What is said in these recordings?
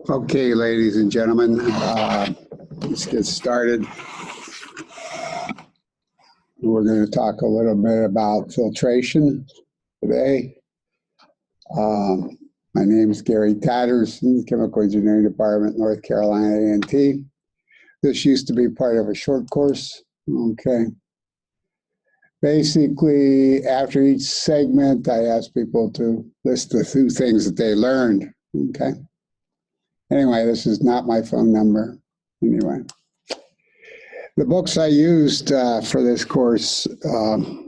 Okay, ladies and gentlemen, let's get started. We're going to talk a little bit about filtration today. My name is Gary Tatterson, Chemical Engineering Department, North Carolina A&T. This used to be part of a short course. Okay. Basically, after each segment, I ask people to list the 2 things that they learned. Okay. Anyway, this is not my phone number. Anyway, the books I used for this course, the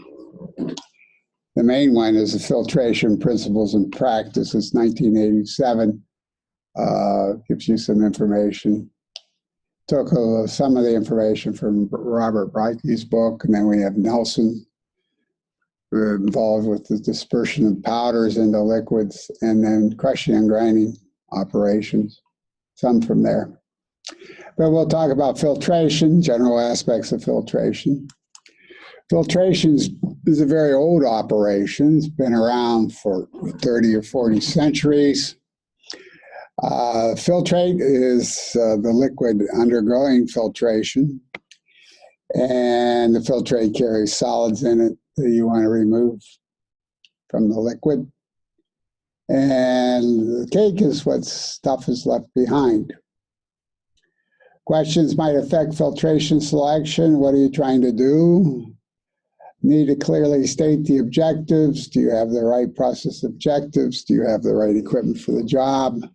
main one is the Filtration Principles and Practices, 1987. Gives you some information. Took some of the information from Robert Breike's book, and then we have Nelson, involved with the dispersion of powders into liquids, and then crushing and grinding operations. Some from there. But we'll talk about filtration, general aspects of filtration. Filtration is a very old operation. It's been around for 30 or 40 centuries. Filtrate is the liquid undergoing filtration, and the filtrate carries solids in it that you want to remove from the liquid. And the cake is what stuff is left behind. Questions might affect filtration selection. What are you trying to do? Need to clearly state the objectives. Do you have the right process objectives? Do you have the right equipment for the job?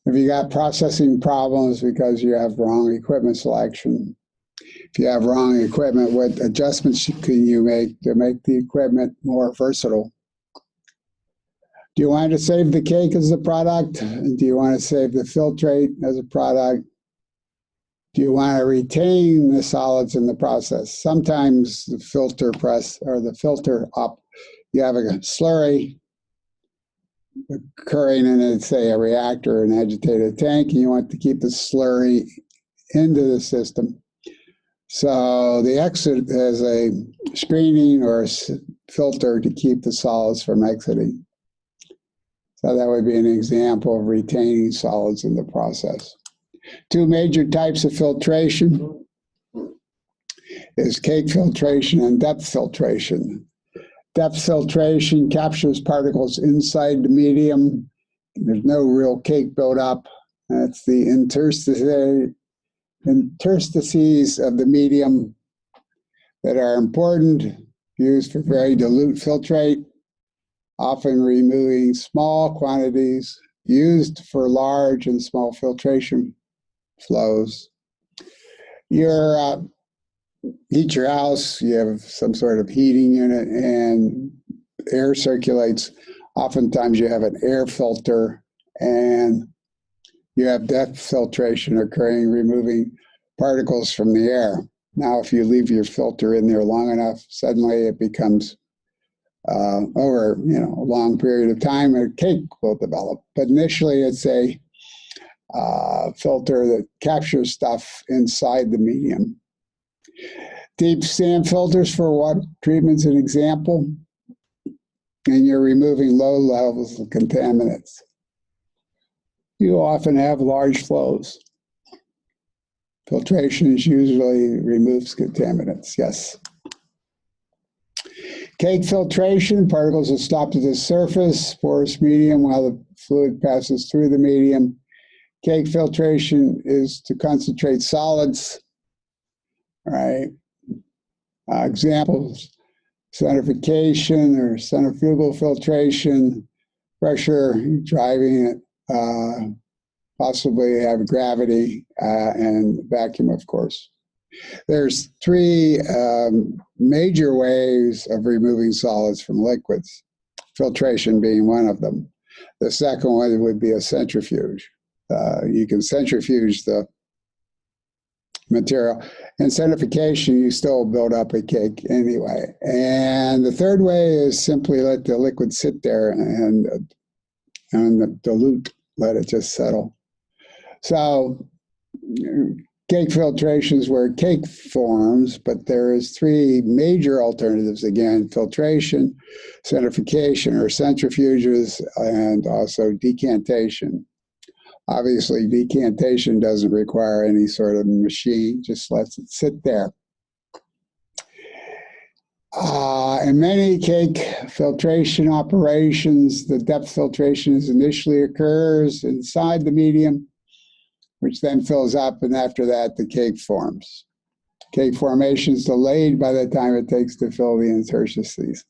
If you got processing problems because you have wrong equipment selection, if you have wrong equipment, what adjustments can you make to make the equipment more versatile? Do you want to save the cake as a product? Do you want to save the filtrate as a product? Do you want to retain the solids in the process? Sometimes the filter press or the filter up, you have a slurry occurring in, say, a reactor, an agitated tank, and you want to keep the slurry into the system. So the exit has a screening or a filter to keep the solids from exiting. So that would be an example of retaining solids in the process. 2 major types of filtration is cake filtration and depth filtration. Depth filtration captures particles inside the medium. There's no real cake buildup. That's the interstices of the medium that are important, used for very dilute filtrate, often removing small quantities, used for large and small filtration flows. You heat your house, you have some sort of heating unit, and air circulates. Oftentimes you have an air filter, and you have depth filtration occurring, removing particles from the air. Now, if you leave your filter in there long enough, suddenly it becomes over a long period of time, a cake will develop. But initially, it's a filter that captures stuff inside the medium. Deep sand filters for water treatment's an example, and you're removing low levels of contaminants. You often have large flows. Filtration usually removes contaminants, yes. Cake filtration, particles are stopped at the surface, porous medium, while the fluid passes through the medium. Cake filtration is to concentrate solids, right? Examples, centrifugation or centrifugal filtration, pressure, driving it, possibly have gravity, and vacuum, of course. There's 3 major ways of removing solids from liquids, filtration being one of them. The second one would be a centrifuge. You can centrifuge the material. In centrifugation, you still build up a cake anyway. And the third way is simply let the liquid sit there and the dilute, let it just settle. So cake filtration is where cake forms, but there is 3 major alternatives again: filtration, centrifugation or centrifuges, and also decantation. Obviously, decantation doesn't require any sort of machine, just lets it sit there. In many cake filtration operations, the depth filtration initially occurs inside the medium, which then fills up, and after that, the cake forms. Cake formation is delayed by the time it takes to fill the interstices.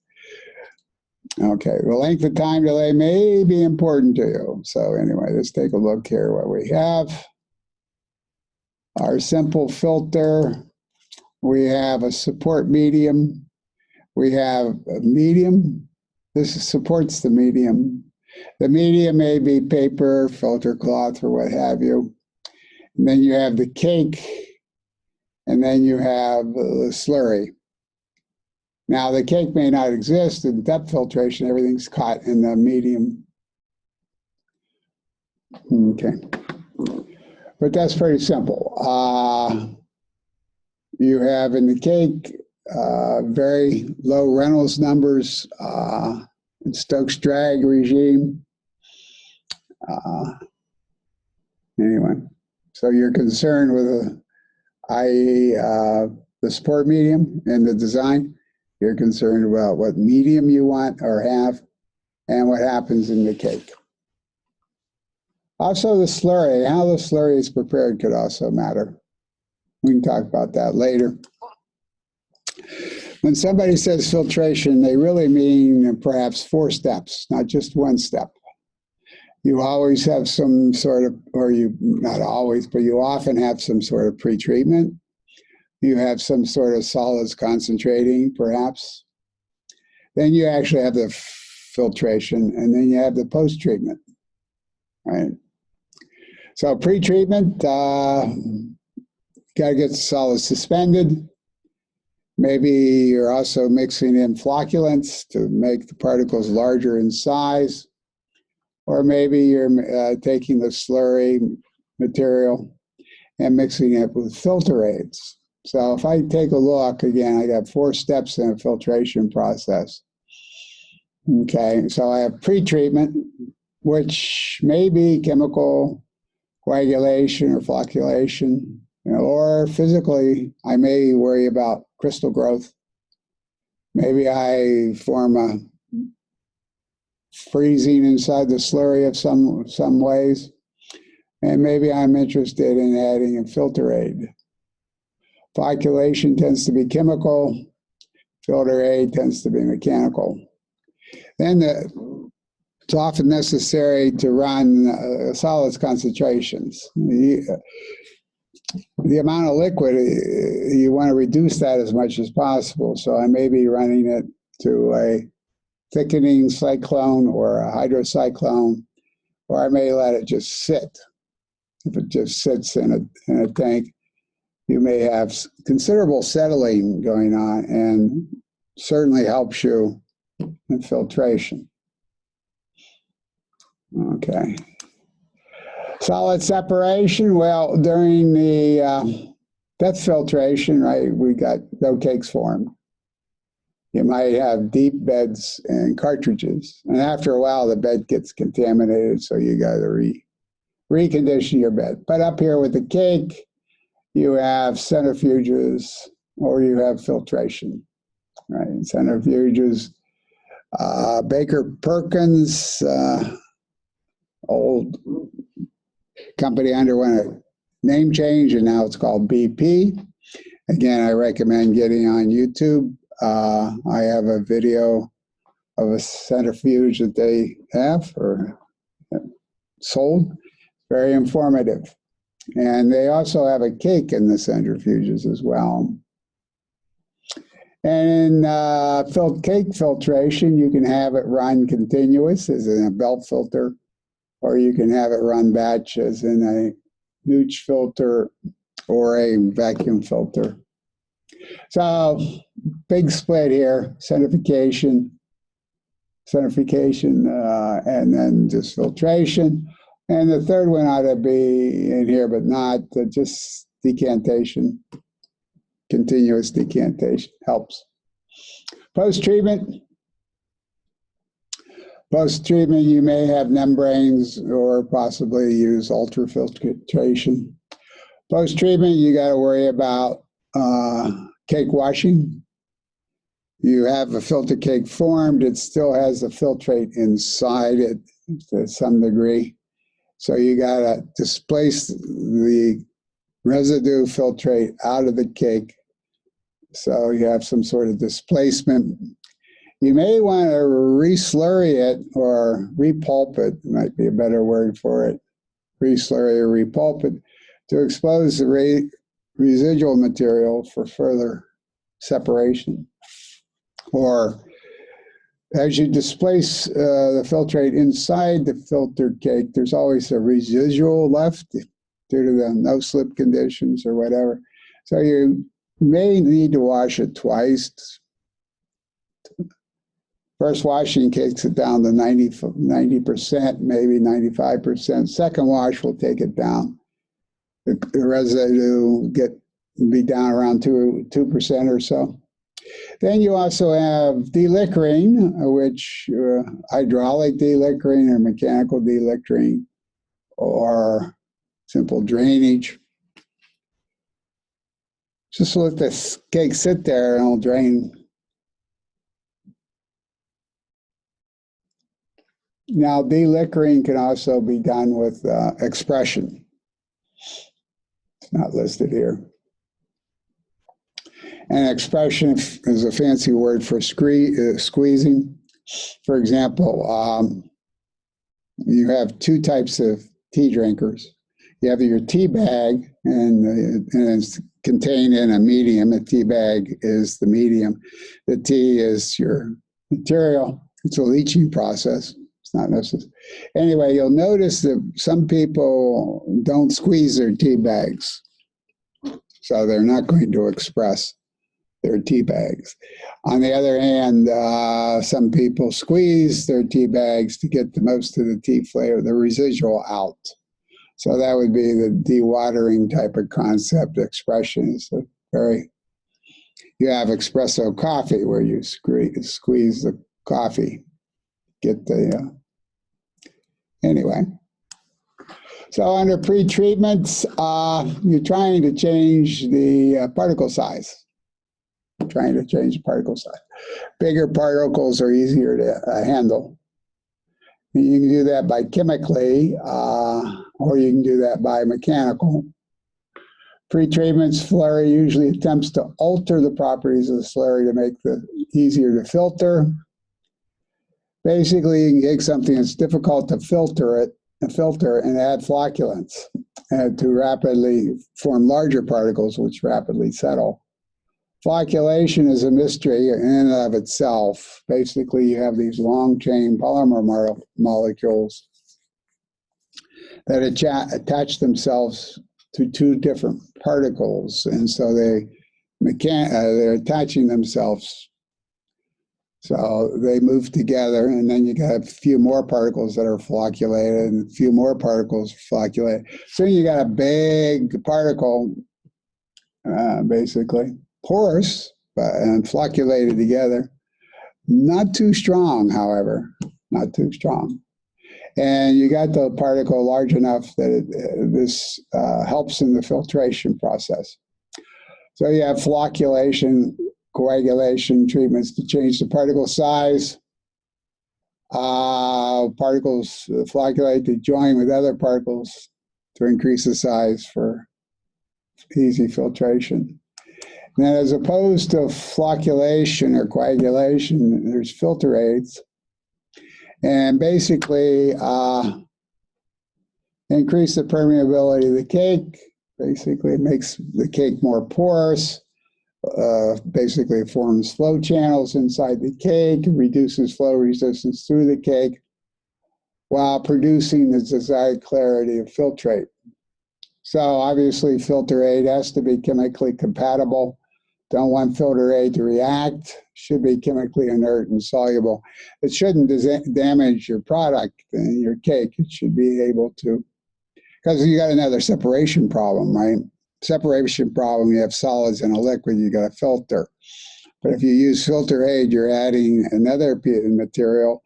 Okay, the length of time delay may be important to you. So anyway, let's take a look here what we have. Our simple filter, we have a support medium. We have a medium. This supports the medium. The medium may be paper, filter cloth, or what have you. And then you have the cake, and then you have the slurry. Now, the cake may not exist in depth filtration. Everything's caught in the medium. Okay. But that's pretty simple. You have in the cake very low Reynolds numbers in Stokes drag regime. Anyway, so you're concerned with, i.e., the support medium and the design. You're concerned about what medium you want or have and what happens in the cake. Also, the slurry, how the slurry is prepared could also matter. We can talk about that later. When somebody says filtration, they really mean perhaps 4 steps, not just 1 step. You always have some sort of, or you, not always, but you often have some sort of pretreatment. You have some sort of solids concentrating, perhaps. Then you actually have the filtration, and then you have the post-treatment, right? So pre-treatment, got to get the solids suspended. Maybe you're also mixing in flocculants to make the particles larger in size. Or maybe you're taking the slurry material and mixing it with filter aids. So if I take a look, again, I got 4 steps in a filtration process. Okay, so I have pre-treatment, which may be chemical coagulation or flocculation, or physically, I may worry about crystal growth. Maybe I form a freezing inside the slurry of some ways, and maybe I'm interested in adding a filter aid. Flocculation tends to be chemical, filter aid tends to be mechanical. Then it's often necessary to run solids concentrations. The amount of liquid, you want to reduce that as much as possible. So I may be running it to a thickening cyclone or a hydrocyclone, or I may let it just sit. If it just sits in a tank, you may have considerable settling going on, and certainly helps you in filtration. Okay. Solid separation, well, during the depth filtration, right, we got no cakes formed. You might have deep beds and cartridges, and after a while the bed gets contaminated, so you got to recondition your bed. But up here with the cake, you have centrifuges or you have filtration, right? Centrifuges, Baker Perkins, old company underwent a name change and now it's called BP. Again, I recommend getting on YouTube. I have a video of a centrifuge that they have or sold. Very informative. And they also have a cake in the centrifuges as well. And in cake filtration, you can have it run continuous as in a belt filter, or you can have it run batch as in a Nooch filter or a vacuum filter. So big split here, centrifugation, and then just filtration. And the third one ought to be in here, but not just decantation. Continuous decantation helps. Post-treatment. Post-treatment, you may have membranes or possibly use ultrafiltration. Post-treatment, you got to worry about cake washing. You have a filter cake formed. It still has the filtrate inside it to some degree. So you got to displace the residue filtrate out of the cake. So you have some sort of displacement. You may want to re-slurry it or repulp it, might be a better word for it, re-slurry or repulp it, to expose the residual material for further separation. Or as you displace the filtrate inside the filtered cake, there's always a residual left due to the no-slip conditions or whatever. So you may need to wash it twice. First washing takes it down to 90%, maybe 95%. Second wash will take it down. The residue be down around 2% or so. Then you also have deliquoring, which hydraulic deliquoring or mechanical deliquoring or simple drainage. Just let the cake sit there and it'll drain. Now, deliquoring can also be done with expression. It's not listed here. And expression is a fancy word for squeezing. For example, you have two types of tea drinkers. You have your tea bag, and it's contained in a medium. A tea bag is the medium. The tea is your material. It's a leaching process. It's not necessary. Anyway, you'll notice that some people don't squeeze their tea bags, so they're not going to express their tea bags. On the other hand, some people squeeze their tea bags to get the most of the tea flavor, the residual out. So that would be the dewatering type of concept. Expression is you have espresso coffee where you squeeze the coffee, get the, anyway. So under pre-treatments, you're trying to change the particle size. Trying to change the particle size. Bigger particles are easier to handle. You can do that by chemically, or you can do that by mechanical. Pre-treatment slurry usually attempts to alter the properties of the slurry to make it easier to filter. Basically, you can take something that's difficult to filter and add flocculants to rapidly form larger particles, which rapidly settle. Flocculation is a mystery in and of itself. Basically, you have these long-chain polymer molecules that attach themselves to two different particles, and so they're attaching themselves. So they move together, and then you got a few more particles that are flocculated, and a few more particles flocculated. So you got a big particle, basically. Porous and flocculated together. Not too strong, however, not too strong. And you got the particle large enough that this helps in the filtration process. So you have flocculation, coagulation treatments to change the particle size. Particles flocculate to join with other particles to increase the size for easy filtration. Now, as opposed to flocculation or coagulation, there's filter aids. And basically, increase the permeability of the cake. Basically, it makes the cake more porous. Basically, it forms flow channels inside the cake, reduces flow resistance through the cake, while producing the desired clarity of filtrate. So obviously, filter aid has to be chemically compatible. Don't want filter aid to react. Should be chemically inert and soluble. It shouldn't damage your product and your cake. It should be able to, because you got another separation problem, right? Separation problem, you have solids in a liquid, you got a filter. But if you use filter aid, you're adding another material.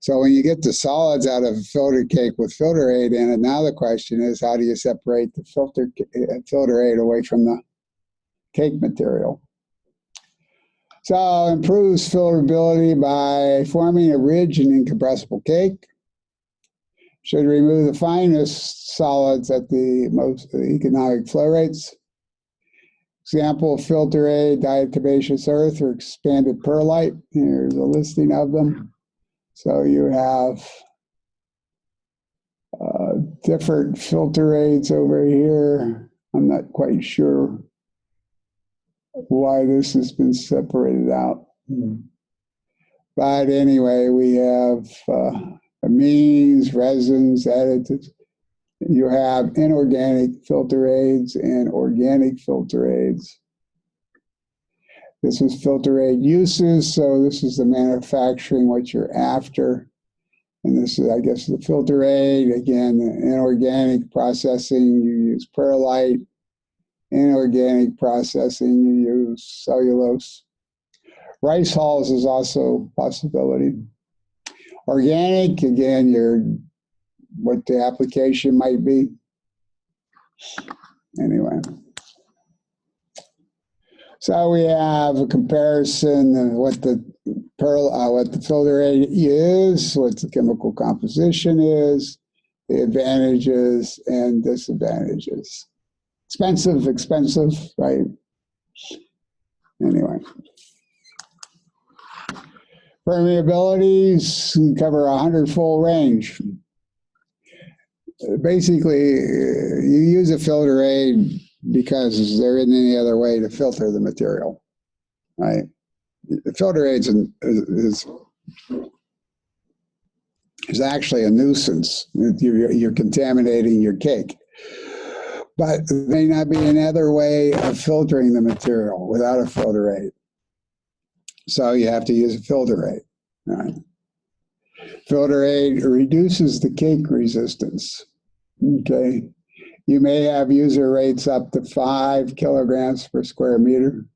So when you get the solids out of a filter cake with filter aid in it, now the question is, how do you separate the filter aid away from the cake material? So improves filterability by forming a ridge in incompressible cake. Should remove the finest solids at the most economic flow rates. Example, filter aid, diatomaceous earth, or expanded perlite. Here's a listing of them. So you have different filter aids over here. I'm not quite sure why this has been separated out. But anyway, we have amines, resins, additives. You have inorganic filter aids and organic filter aids. This is filter aid uses, so this is the manufacturing, what you're after. And this is, I guess, the filter aid. Again, inorganic processing, you use perlite. Inorganic processing, you use cellulose. Rice hulls is also a possibility. Organic, again, what the application might be. Anyway. So we have a comparison of what the filter aid is, what the chemical composition is, the advantages and disadvantages. Expensive, right? Anyway. Permeabilities cover 100-fold range. Basically, you use a filter aid because there isn't any other way to filter the material, right? The filter aid is actually a nuisance. You're contaminating your cake. But there may not be another way of filtering the material without a filter aid. So you have to use a filter aid. Right? Filter aid reduces the cake resistance. Okay. You may have user rates up to 5 kilograms per square meter.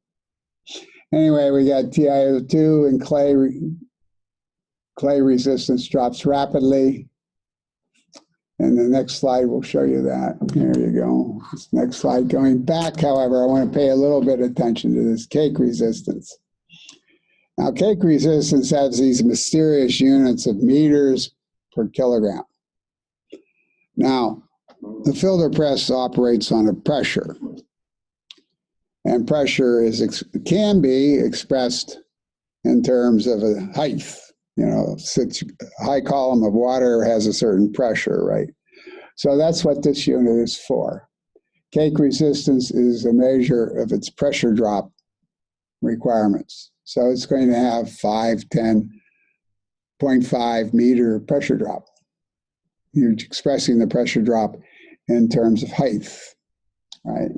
Anyway, we got TiO2 and clay resistance drops rapidly. And the next slide will show you that. There you go. This next slide. Going back, however, I want to pay a little bit of attention to this cake resistance. Now, cake resistance has these mysterious units of meters per kilogram. Now, the filter press operates on a pressure. And pressure can be expressed in terms of a height. You know, a high column of water has a certain pressure, right? So that's what this unit is for. Cake resistance is a measure of its pressure drop requirements. So it's going to have 10.5 meter pressure drop. You're expressing the pressure drop in terms of height, right?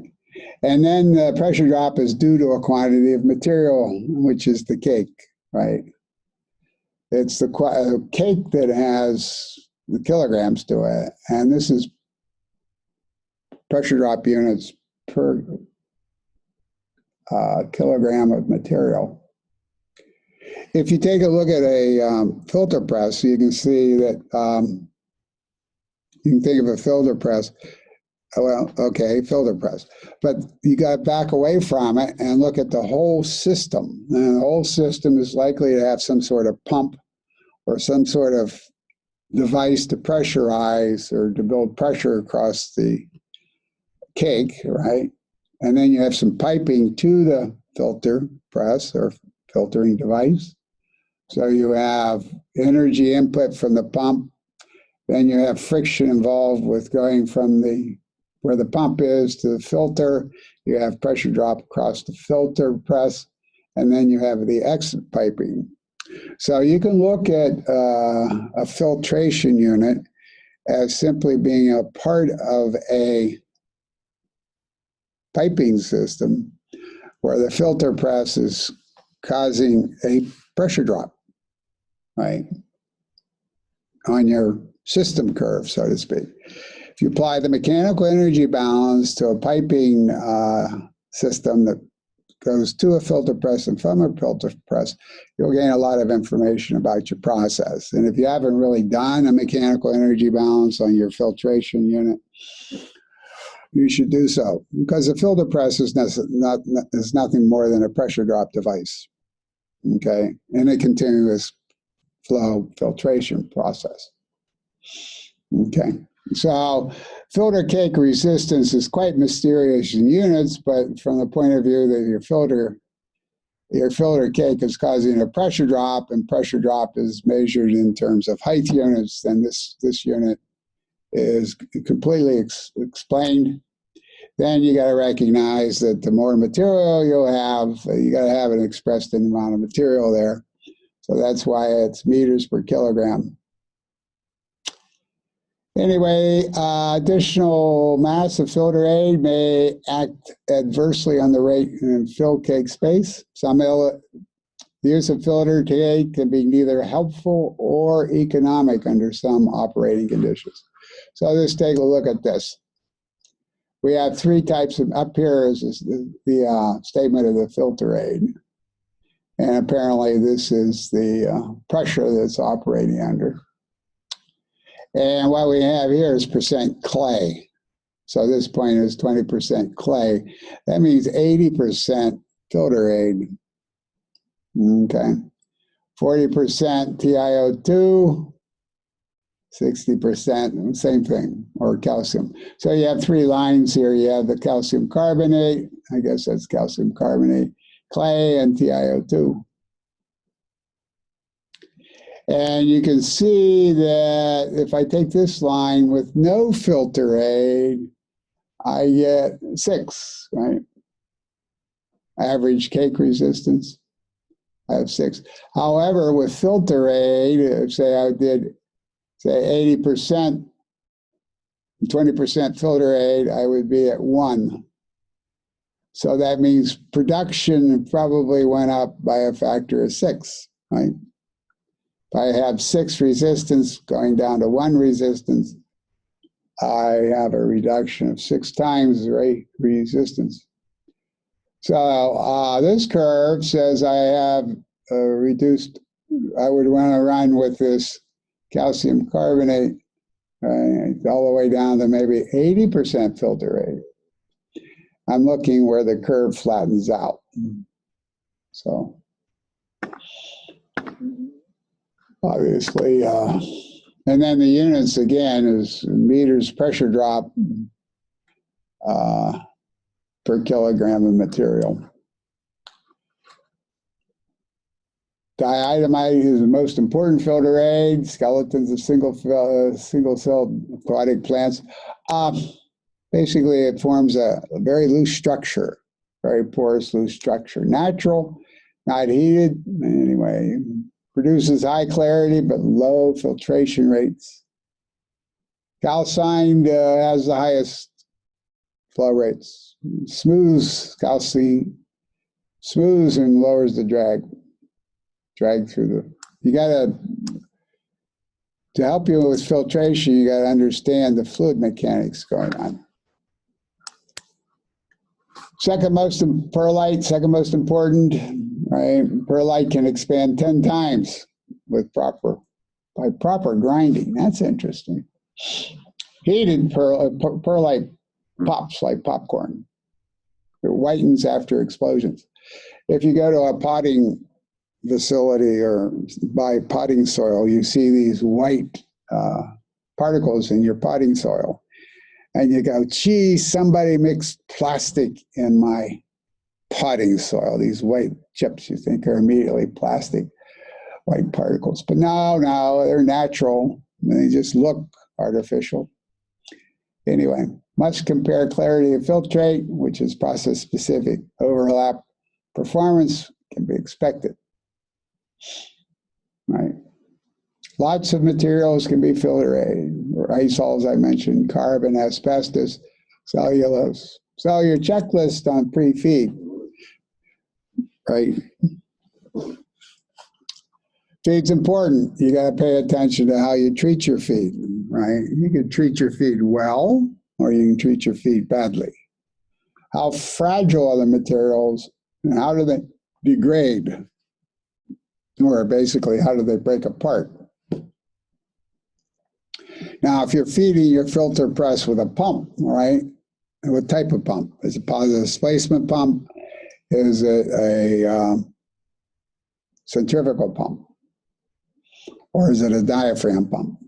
And then the pressure drop is due to a quantity of material, which is the cake, right? It's the cake that has the kilograms to it, and this is pressure drop units per kilogram of material. If you take a look at a filter press, you can see that you can think of a filter press. Well, okay, filter press. But you got to back away from it and look at the whole system. And the whole system is likely to have some sort of pump or some sort of device to pressurize or to build pressure across the cake, right? And then you have some piping to the filter press or filtering device. So you have energy input from the pump. Then you have friction involved with going from where the pump is to the filter. You have pressure drop across the filter press. And then you have the exit piping. So you can look at a filtration unit as simply being a part of a piping system where the filter press is causing a pressure drop, right, on your system curve, so to speak. If you apply the mechanical energy balance to a piping system that goes to a filter press and from a filter press, you'll gain a lot of information about your process. And if you haven't really done a mechanical energy balance on your filtration unit, you should do so, because a filter press is nothing more than a pressure drop device, okay, in a continuous flow filtration process. Okay, so filter cake resistance is quite mysterious in units, but from the point of view that your filter cake is causing a pressure drop, and pressure drop is measured in terms of height units, then this unit is completely explained. Then you got to recognize that the more material you'll have, you got to have an expressed amount of material there. So that's why it's meters per kilogram. Anyway, additional mass of filter aid may act adversely on the rate in fill cake space. The use of filter cake can be neither helpful or economic under some operating conditions. So let's take a look at this. We have three types of, up here is the statement of the filter aid. And apparently this is the pressure that's operating under. And what we have here is percent clay. So this point is 20% clay. That means 80% filter aid. Okay. 40% TiO2, 60%, same thing, or calcium. So you have three lines here. You have the calcium carbonate, I guess that's calcium carbonate, clay, and TiO2. And you can see that if I take this line with no filter aid, I get 6, right? Average cake resistance, I have 6. However, with filter aid, if say I did, say 80%, 20% filter aid, I would be at 1. So that means production probably went up by a factor of 6, right? If I have 6 resistance going down to 1 resistance, I have a reduction of 6 times the resistance. So this curve says I have reduced, I would want to run with this calcium carbonate all the way down to maybe 80% filter rate. I'm looking where the curve flattens out. So obviously, and then the units again is meters pressure drop per kilogram of material. Diatomite is the most important filter aid. Skeletons of single-celled aquatic plants. Basically, it forms a very loose structure, very porous, loose structure. Natural, not heated. Anyway, produces high clarity but low filtration rates. Calcined has the highest flow rates. Calcine smooths and lowers the drag through the, you gotta, to help you with filtration, you gotta understand the fluid mechanics going on. Perlite, second most important, right? Perlite can expand 10 times with by proper grinding. That's interesting. Heated perlite pops like popcorn. It whitens after explosions. If you go to a potting facility or buy potting soil, you see these white particles in your potting soil. And you go, gee, somebody mixed plastic in my potting soil. These white chips you think are immediately plastic, white particles. But no, they're natural. They just look artificial. Anyway, must compare clarity of filtrate, which is process-specific. Overlap performance can be expected. Right. Lots of materials can be filter aid, or azoles I mentioned, carbon, asbestos, cellulose. So your checklist on pre-feed, right? Feed's important. You got to pay attention to how you treat your feed, right? You can treat your feed well, or you can treat your feed badly. How fragile are the materials And how do they degrade? Or basically, how do they break apart? Now, if you're feeding your filter press with a pump, right? What type of pump? Is it a positive displacement pump? Is it a centrifugal pump? Or is it a diaphragm pump?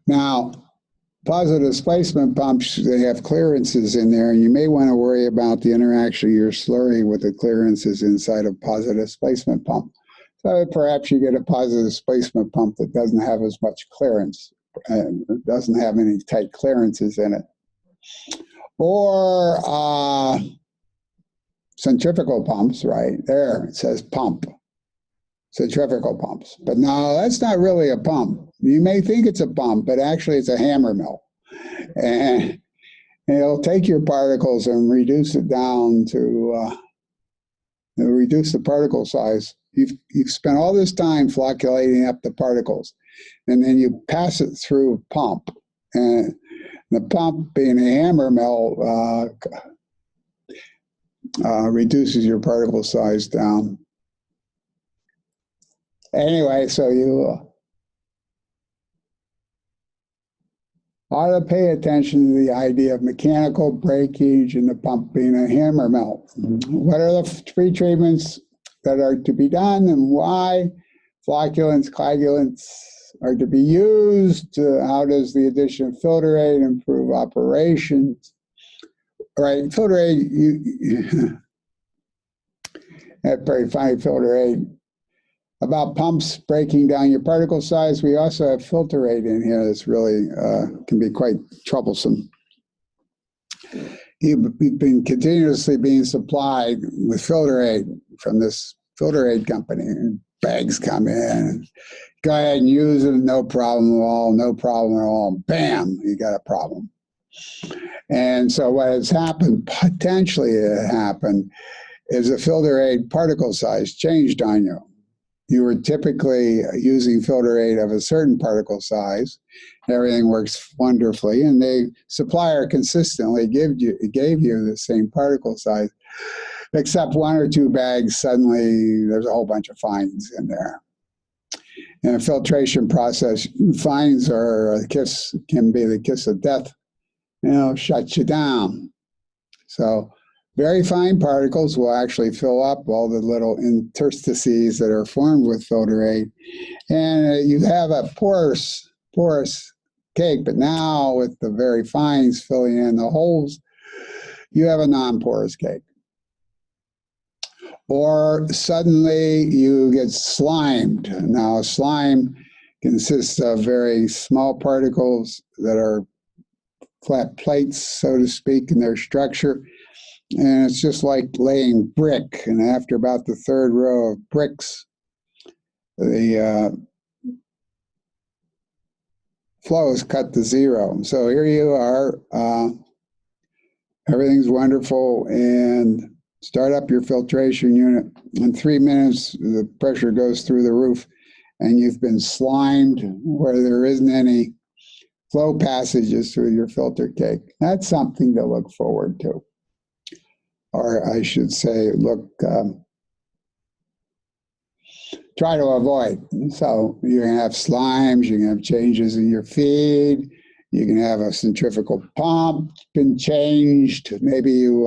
Now, positive displacement pumps, they have clearances in there, and you may want to worry about the interaction of your slurry with the clearances inside a positive displacement pump. So perhaps you get a positive displacement pump that doesn't have as much clearance, and doesn't have any tight clearances in it. Or centrifugal pumps, right? There, it says pump. Centrifugal pumps. But no, that's not really a pump. You may think it's a pump, but actually it's a hammer mill. And it'll take your particles and reduce it down to reduce the particle size. You've spent all this time flocculating up the particles, and then you pass it through a pump. And the pump, being a hammer mill, reduces your particle size down. Anyway, so you ought to pay attention to the idea of mechanical breakage and the pump being a hammer mill. What are the pre-treatments that are to be done and why? Flocculants, coagulants are to be used. How does the addition of filter aid improve operations? All right, filter aid, that very fine filter aid. About pumps breaking down your particle size, we also have filter aid in here that's really can be quite troublesome. You've been continuously being supplied with filter aid from this filter aid company. And bags come in. Go ahead and use it, no problem at all, no problem at all. Bam, you got a problem. And so what has happened, potentially happened, is the filter aid particle size changed on you. You were typically using filter aid of a certain particle size. Everything works wonderfully, and the supplier consistently gave you the same particle size, except one or two bags, suddenly there's a whole bunch of fines in there. In a filtration process, fines are can be the kiss of death, shuts you down. So very fine particles will actually fill up all the little interstices that are formed with filter aid. And you have a porous cake, but now with the very fines filling in the holes, you have a non-porous cake. Or suddenly you get slimed. Now, slime consists of very small particles that are flat plates, so to speak, in their structure. And it's just like laying brick. And after about the third row of bricks, the flow is cut to zero. So here you are. Everything's wonderful. And start up your filtration unit. In 3 minutes, the pressure goes through the roof. And you've been slimed where there isn't any flow passages through your filter cake. That's something to look forward to. Or I should say, try to avoid. So you're going to have slimes, you're going to have changes in your feed, you can have a centrifugal pump been changed. Maybe you,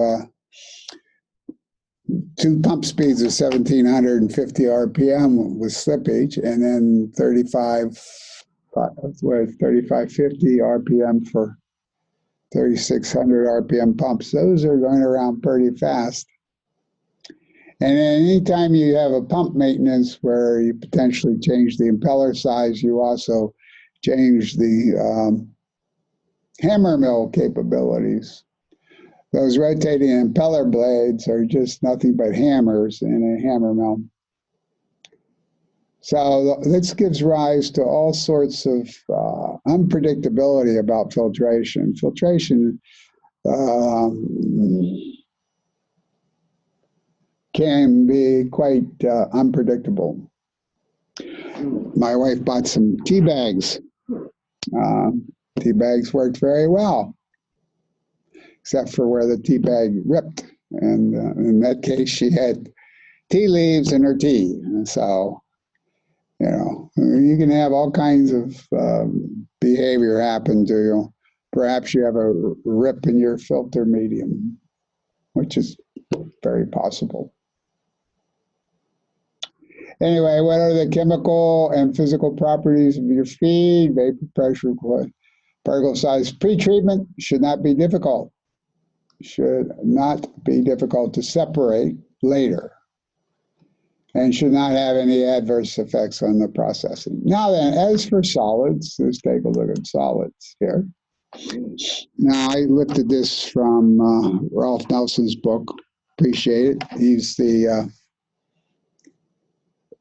two pump speeds of 1,750 RPM with slippage, and then 3,550 RPM for 3,600 RPM pumps. Those are going around pretty fast. And anytime you have a pump maintenance where you potentially change the impeller size, you also change the hammer mill capabilities. Those rotating impeller blades are just nothing but hammers in a hammer mill. So this gives rise to all sorts of unpredictability about filtration. Filtration can be quite unpredictable. My wife bought some tea bags. Tea bags worked very well, except for where the tea bag ripped And in that case, she had tea leaves in her tea. And so, you can have all kinds of behavior happen to you. Perhaps you have a rip in your filter medium, which is very possible. Anyway, what are the chemical and physical properties of your feed? Vapor pressure, particle size. Pretreatment should not be difficult. Should not be difficult to separate later, and should not have any adverse effects on the processing. Now then, as for solids, let's take a look at solids here. Now, I looked at this from Ralph Nelson's book. Appreciate it. He's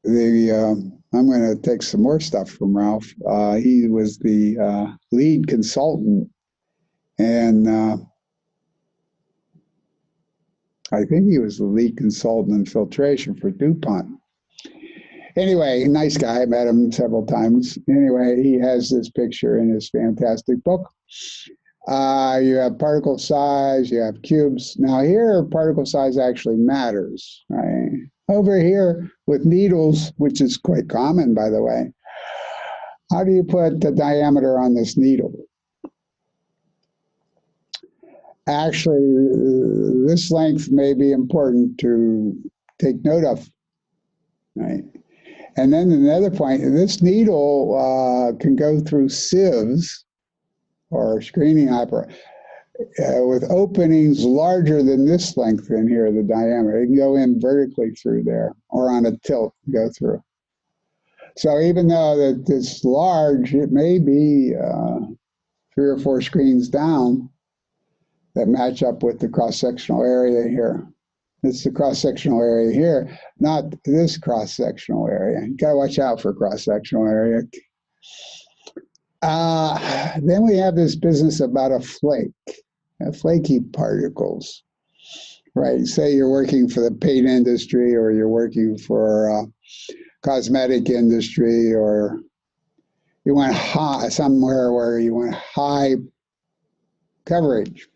I'm going to take some more stuff from Ralph. He was the lead consultant, and I think he was the lead consultant in filtration for DuPont. Anyway, nice guy. I met him several times. Anyway, he has this picture in his fantastic book. You have particle size, you have cubes. Now here, particle size actually matters, right? Over here with needles, which is quite common, by the way, how do you put the diameter on this needle? Actually, this length may be important to take note of, right? And then another point, this needle can go through sieves or screening apparatus with openings larger than this length in here, the diameter. It can go in vertically through there or on a tilt go through. So even though that it's large, it may be 3 or 4 screens down that match up with the cross-sectional area here. It's the cross-sectional area here, not this cross-sectional area. You gotta watch out for cross-sectional area. Then we have this business about a flake, flaky particles, right? Say you're working for the paint industry, or you're working for cosmetic industry, or you want high, somewhere where you want high coverage,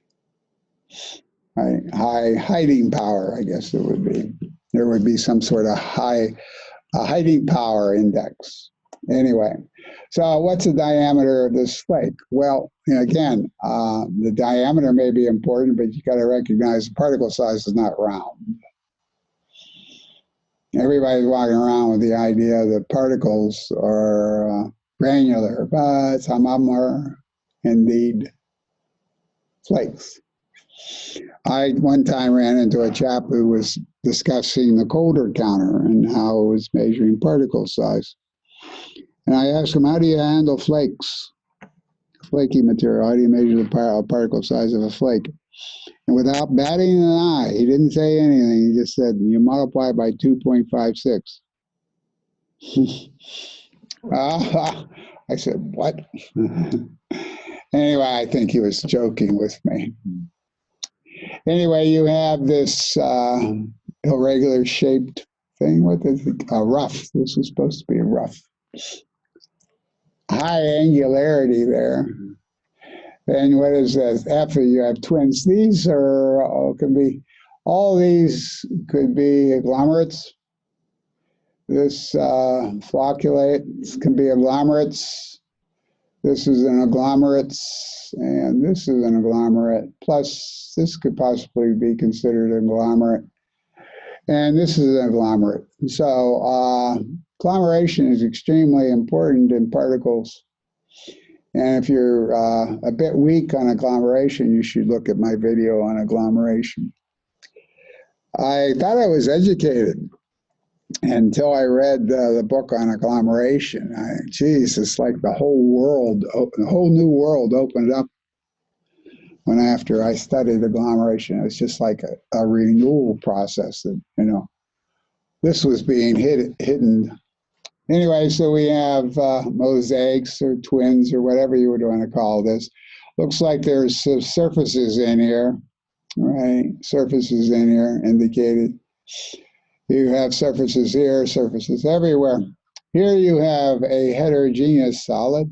right? High hiding power, I guess it would be. There would be some sort of high hiding power index. Anyway, so what's the diameter of this flake? Well, again, the diameter may be important, but you got to recognize the particle size is not round. Everybody's walking around with the idea that particles are granular, but some of them are indeed flakes. I one time ran into a chap who was discussing the Coulter counter and how it was measuring particle size. And I asked him, how do you handle flakes? Flaky material, how do you measure the particle size of a flake? And without batting an eye, he didn't say anything. He just said, you multiply by 2.56. I said, what? Anyway, I think he was joking with me. Anyway, you have this irregular shaped thing. What is it? A rough. This was supposed to be a rough. High angularity there. Then what is that? F, you have twins. These are, all these could be agglomerates. This flocculate can be agglomerates. This is an agglomerate, and this is an agglomerate. Plus, this could possibly be considered an agglomerate. And this is an agglomerate. So agglomeration is extremely important in particles. And if you're a bit weak on agglomeration, you should look at my video on agglomeration. I thought I was educated until I read the book on agglomeration. Geez, it's like the whole world, the whole new world opened up after I studied agglomeration. It was just like a renewal process that, this was being hidden. Anyway, so we have mosaics or twins or whatever you would want to call this. Looks like there's surfaces in here, right? Surfaces in here indicated. You have surfaces here, surfaces everywhere. Here you have a heterogeneous solid.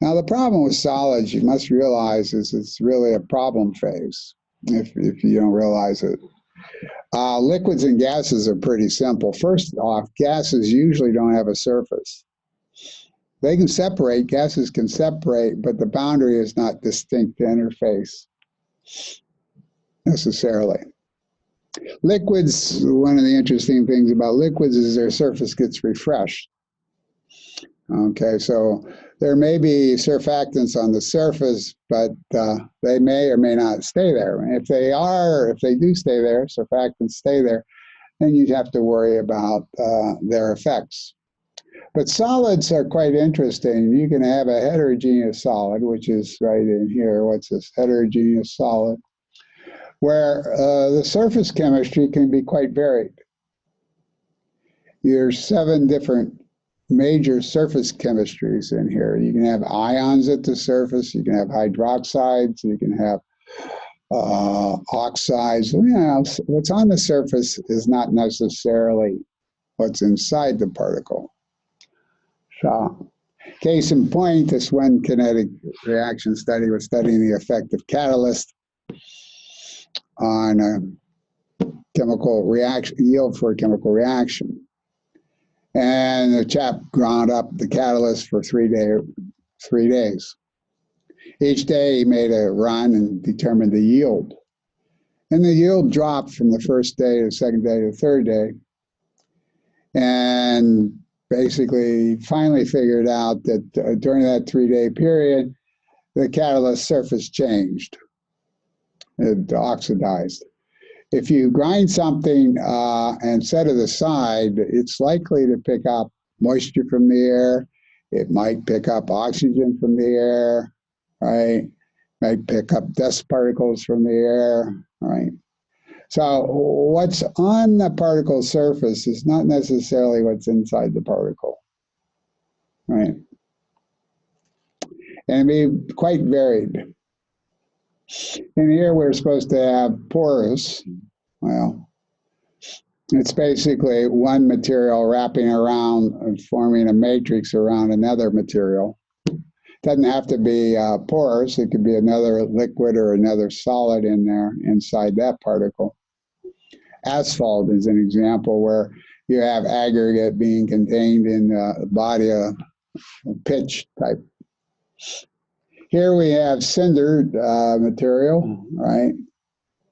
Now the problem with solids, you must realize, is it's really a problem phase if you don't realize it. Liquids and gases are pretty simple. First off, gases usually don't have a surface. They can separate, gases can separate, but the boundary is not distinct to interface necessarily. Liquids, one of the interesting things about liquids is their surface gets refreshed. Okay, so there may be surfactants on the surface, but they may or may not stay there. And if they do stay there, surfactants stay there, then you'd have to worry about their effects. But solids are quite interesting. You can have a heterogeneous solid, which is right in here. What's this? Heterogeneous solid, where the surface chemistry can be quite varied. There's 7 different major surface chemistries in here. You can have ions at the surface, you can have hydroxides, you can have oxides. You know, what's on the surface is not necessarily what's inside the particle. So, case in point, this one kinetic reaction study was studying the effect of catalyst on a chemical reaction, yield for a chemical reaction. And the chap ground up the catalyst for 3 days. Each day he made a run and determined the yield. And the yield dropped from the first day to the second day to the third day. And basically finally figured out that during that 3-day period, the catalyst surface changed. It oxidized. If you grind something and set it aside, it's likely to pick up moisture from the air. It might pick up oxygen from the air, right? Might pick up dust particles from the air, right? So what's on the particle surface is not necessarily what's inside the particle, right? And it be quite varied. In here, we're supposed to have porous. Well, it's basically one material wrapping around and forming a matrix around another material. It doesn't have to be porous. It could be another liquid or another solid in there inside that particle. Asphalt is an example where you have aggregate being contained in the body of pitch type. Here we have cindered material, right?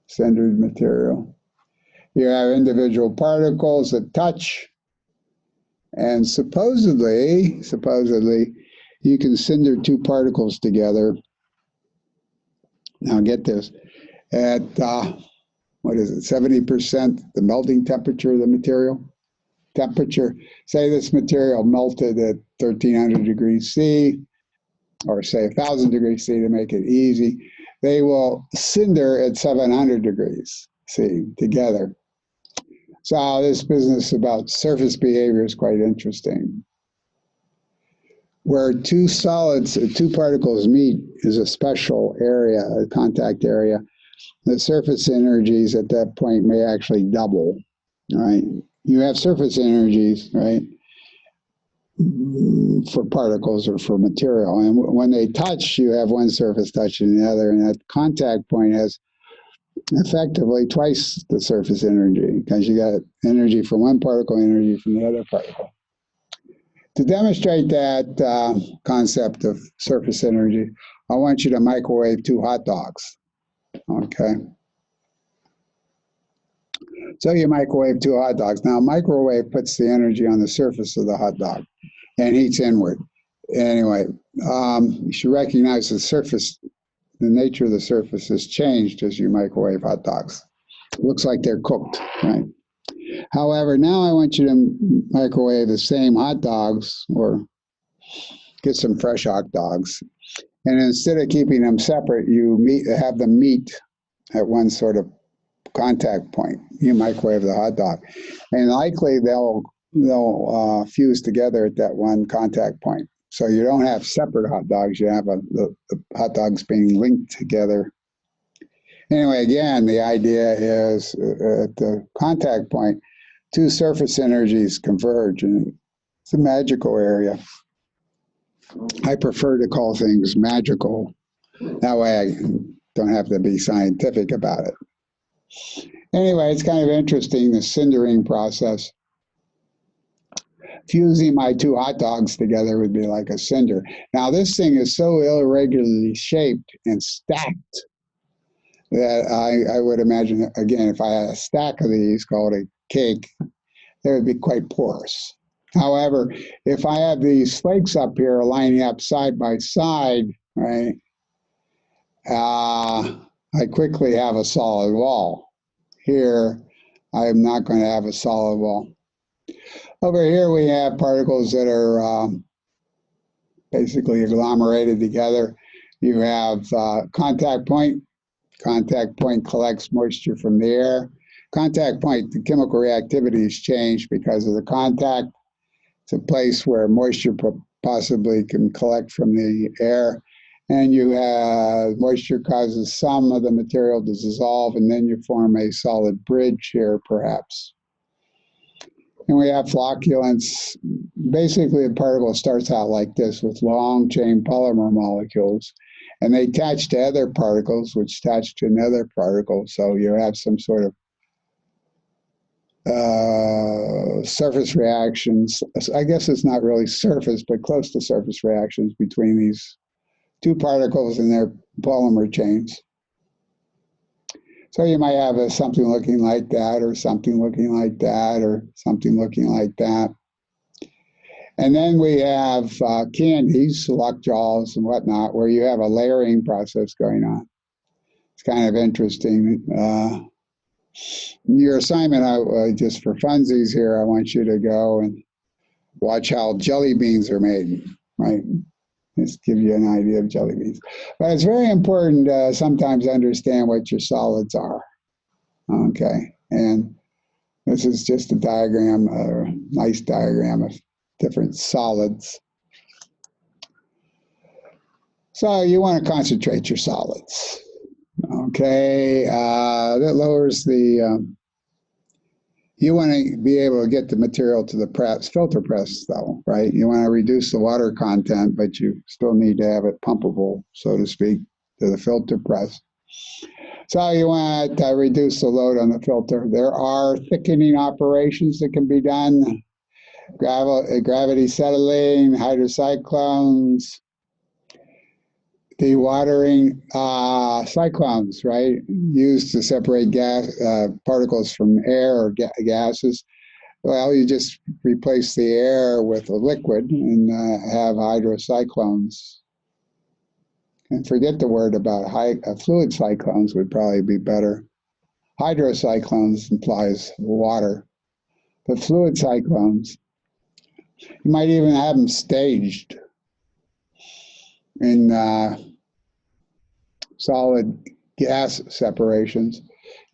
Cindered material. You have individual particles that touch, and supposedly, you can cinder 2 particles together. Now get this, at, 70% the melting temperature of the material? Say this material melted at 1300 degrees C, or say 1000 degrees C to make it easy. They will cinder at 700 degrees C together. So this business about surface behavior is quite interesting. Where 2 solids, 2 particles meet is a special area, a contact area. The surface energies at that point may actually double, right? You have surface energies, right, for particles or for material. And when they touch, you have one surface touching the other, and that contact point has effectively twice the surface energy, because you got energy from one particle, energy from the other particle. To demonstrate that concept of surface energy, I want you to microwave 2 hot dogs, okay? So you microwave 2 hot dogs. Now, microwave puts the energy on the surface of the hot dog and heats inward. Anyway, you should recognize the surface. The nature of the surface has changed as you microwave hot dogs. It looks like they're cooked, right? However, now I want you to microwave the same hot dogs, or get some fresh hot dogs. And instead of keeping them separate, you have them meet at one sort of contact point. You microwave the hot dog. And likely they'll fuse together at that one contact point. So you don't have separate hot dogs, you have the hot dogs being linked together. Anyway, again, the idea is at the contact point, 2 surface energies converge, and it's a magical area. I prefer to call things magical. That way I don't have to be scientific about it. Anyway, it's kind of interesting, the cindering process. Fusing my two hot dogs together would be like a cinder. Now, this thing is so irregularly shaped and stacked that I would imagine, again, if I had a stack of these called a cake, they would be quite porous. However, if I have these flakes up here lining up side by side, right, I quickly have a solid wall. Here, I am not going to have a solid wall. Over here, we have particles that are basically agglomerated together. You have contact point. Contact point collects moisture from the air. Contact point, the chemical reactivity is changed because of the contact. It's a place where moisture possibly can collect from the air. And you have moisture causes some of the material to dissolve, and then you form a solid bridge here, perhaps. And we have flocculants. Basically, a particle starts out like this with long chain polymer molecules, and they attach to other particles, which attach to another particle. So you have some sort of surface reactions. I guess it's not really surface, but close to surface reactions between these two particles and their polymer chains. So you might have something looking like that, or something looking like that, or something looking like that. And then we have candies, lockjaws and whatnot, where you have a layering process going on. It's kind of interesting. Your assignment, just for funsies here, I want you to go and watch how jelly beans are made, right? Just give you an idea of jelly beans. But it's very important to sometimes understand what your solids are, okay? And this is just a diagram, a nice diagram of different solids. So you want to concentrate your solids, okay? That lowers the, you want to be able to get the material to the press, filter press though, right? You want to reduce the water content, but you still need to have it pumpable, so to speak, to the filter press. So you want to reduce the load on the filter. There are thickening operations that can be done. Gravity settling, hydrocyclones, dewatering cyclones, right? Used to separate gas particles from air or gases. Well, you just replace the air with a liquid and have hydrocyclones. And forget the word about fluid cyclones would probably be better. Hydrocyclones implies water, but fluid cyclones, you might even have them staged in solid gas separations.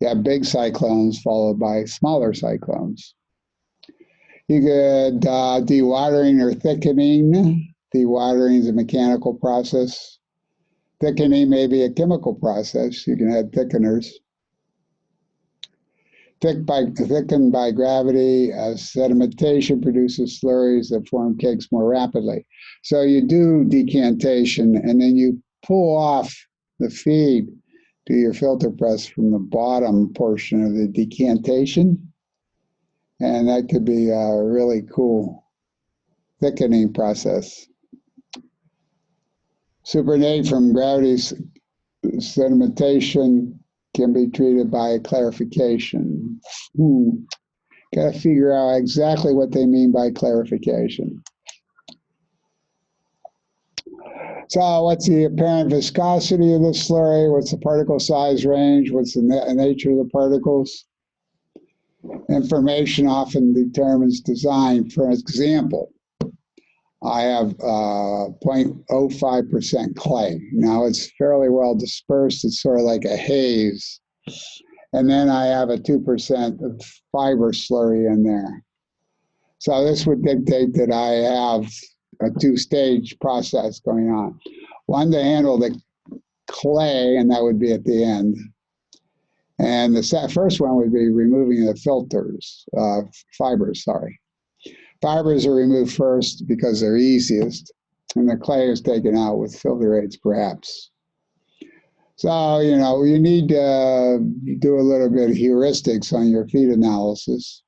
You have big cyclones followed by smaller cyclones. You could dewatering or thickening. Dewatering is a mechanical process. Thickening may be a chemical process. You can add thickeners. Thickened by gravity, sedimentation produces slurries that form cakes more rapidly. So you do decantation, and then you pull off the feed to your filter press from the bottom portion of the decantation. And that could be a really cool thickening process. Supernatant from gravity sedimentation can be treated by clarification. Got to figure out exactly what they mean by clarification. So what's the apparent viscosity of the slurry? What's the particle size range? What's the nature of the particles? Information often determines design. For example, I have 0.05% clay. Now it's fairly well dispersed. It's sort of like a haze. And then I have a 2% of fiber slurry in there. So this would dictate that I have a two-stage process going on. One to handle the clay, and that would be at the end. And the first one would be removing the fibers. Fibers are removed first because they're easiest, and the clay is taken out with filter aids, perhaps. So, you need to do a little bit of heuristics on your feed analysis.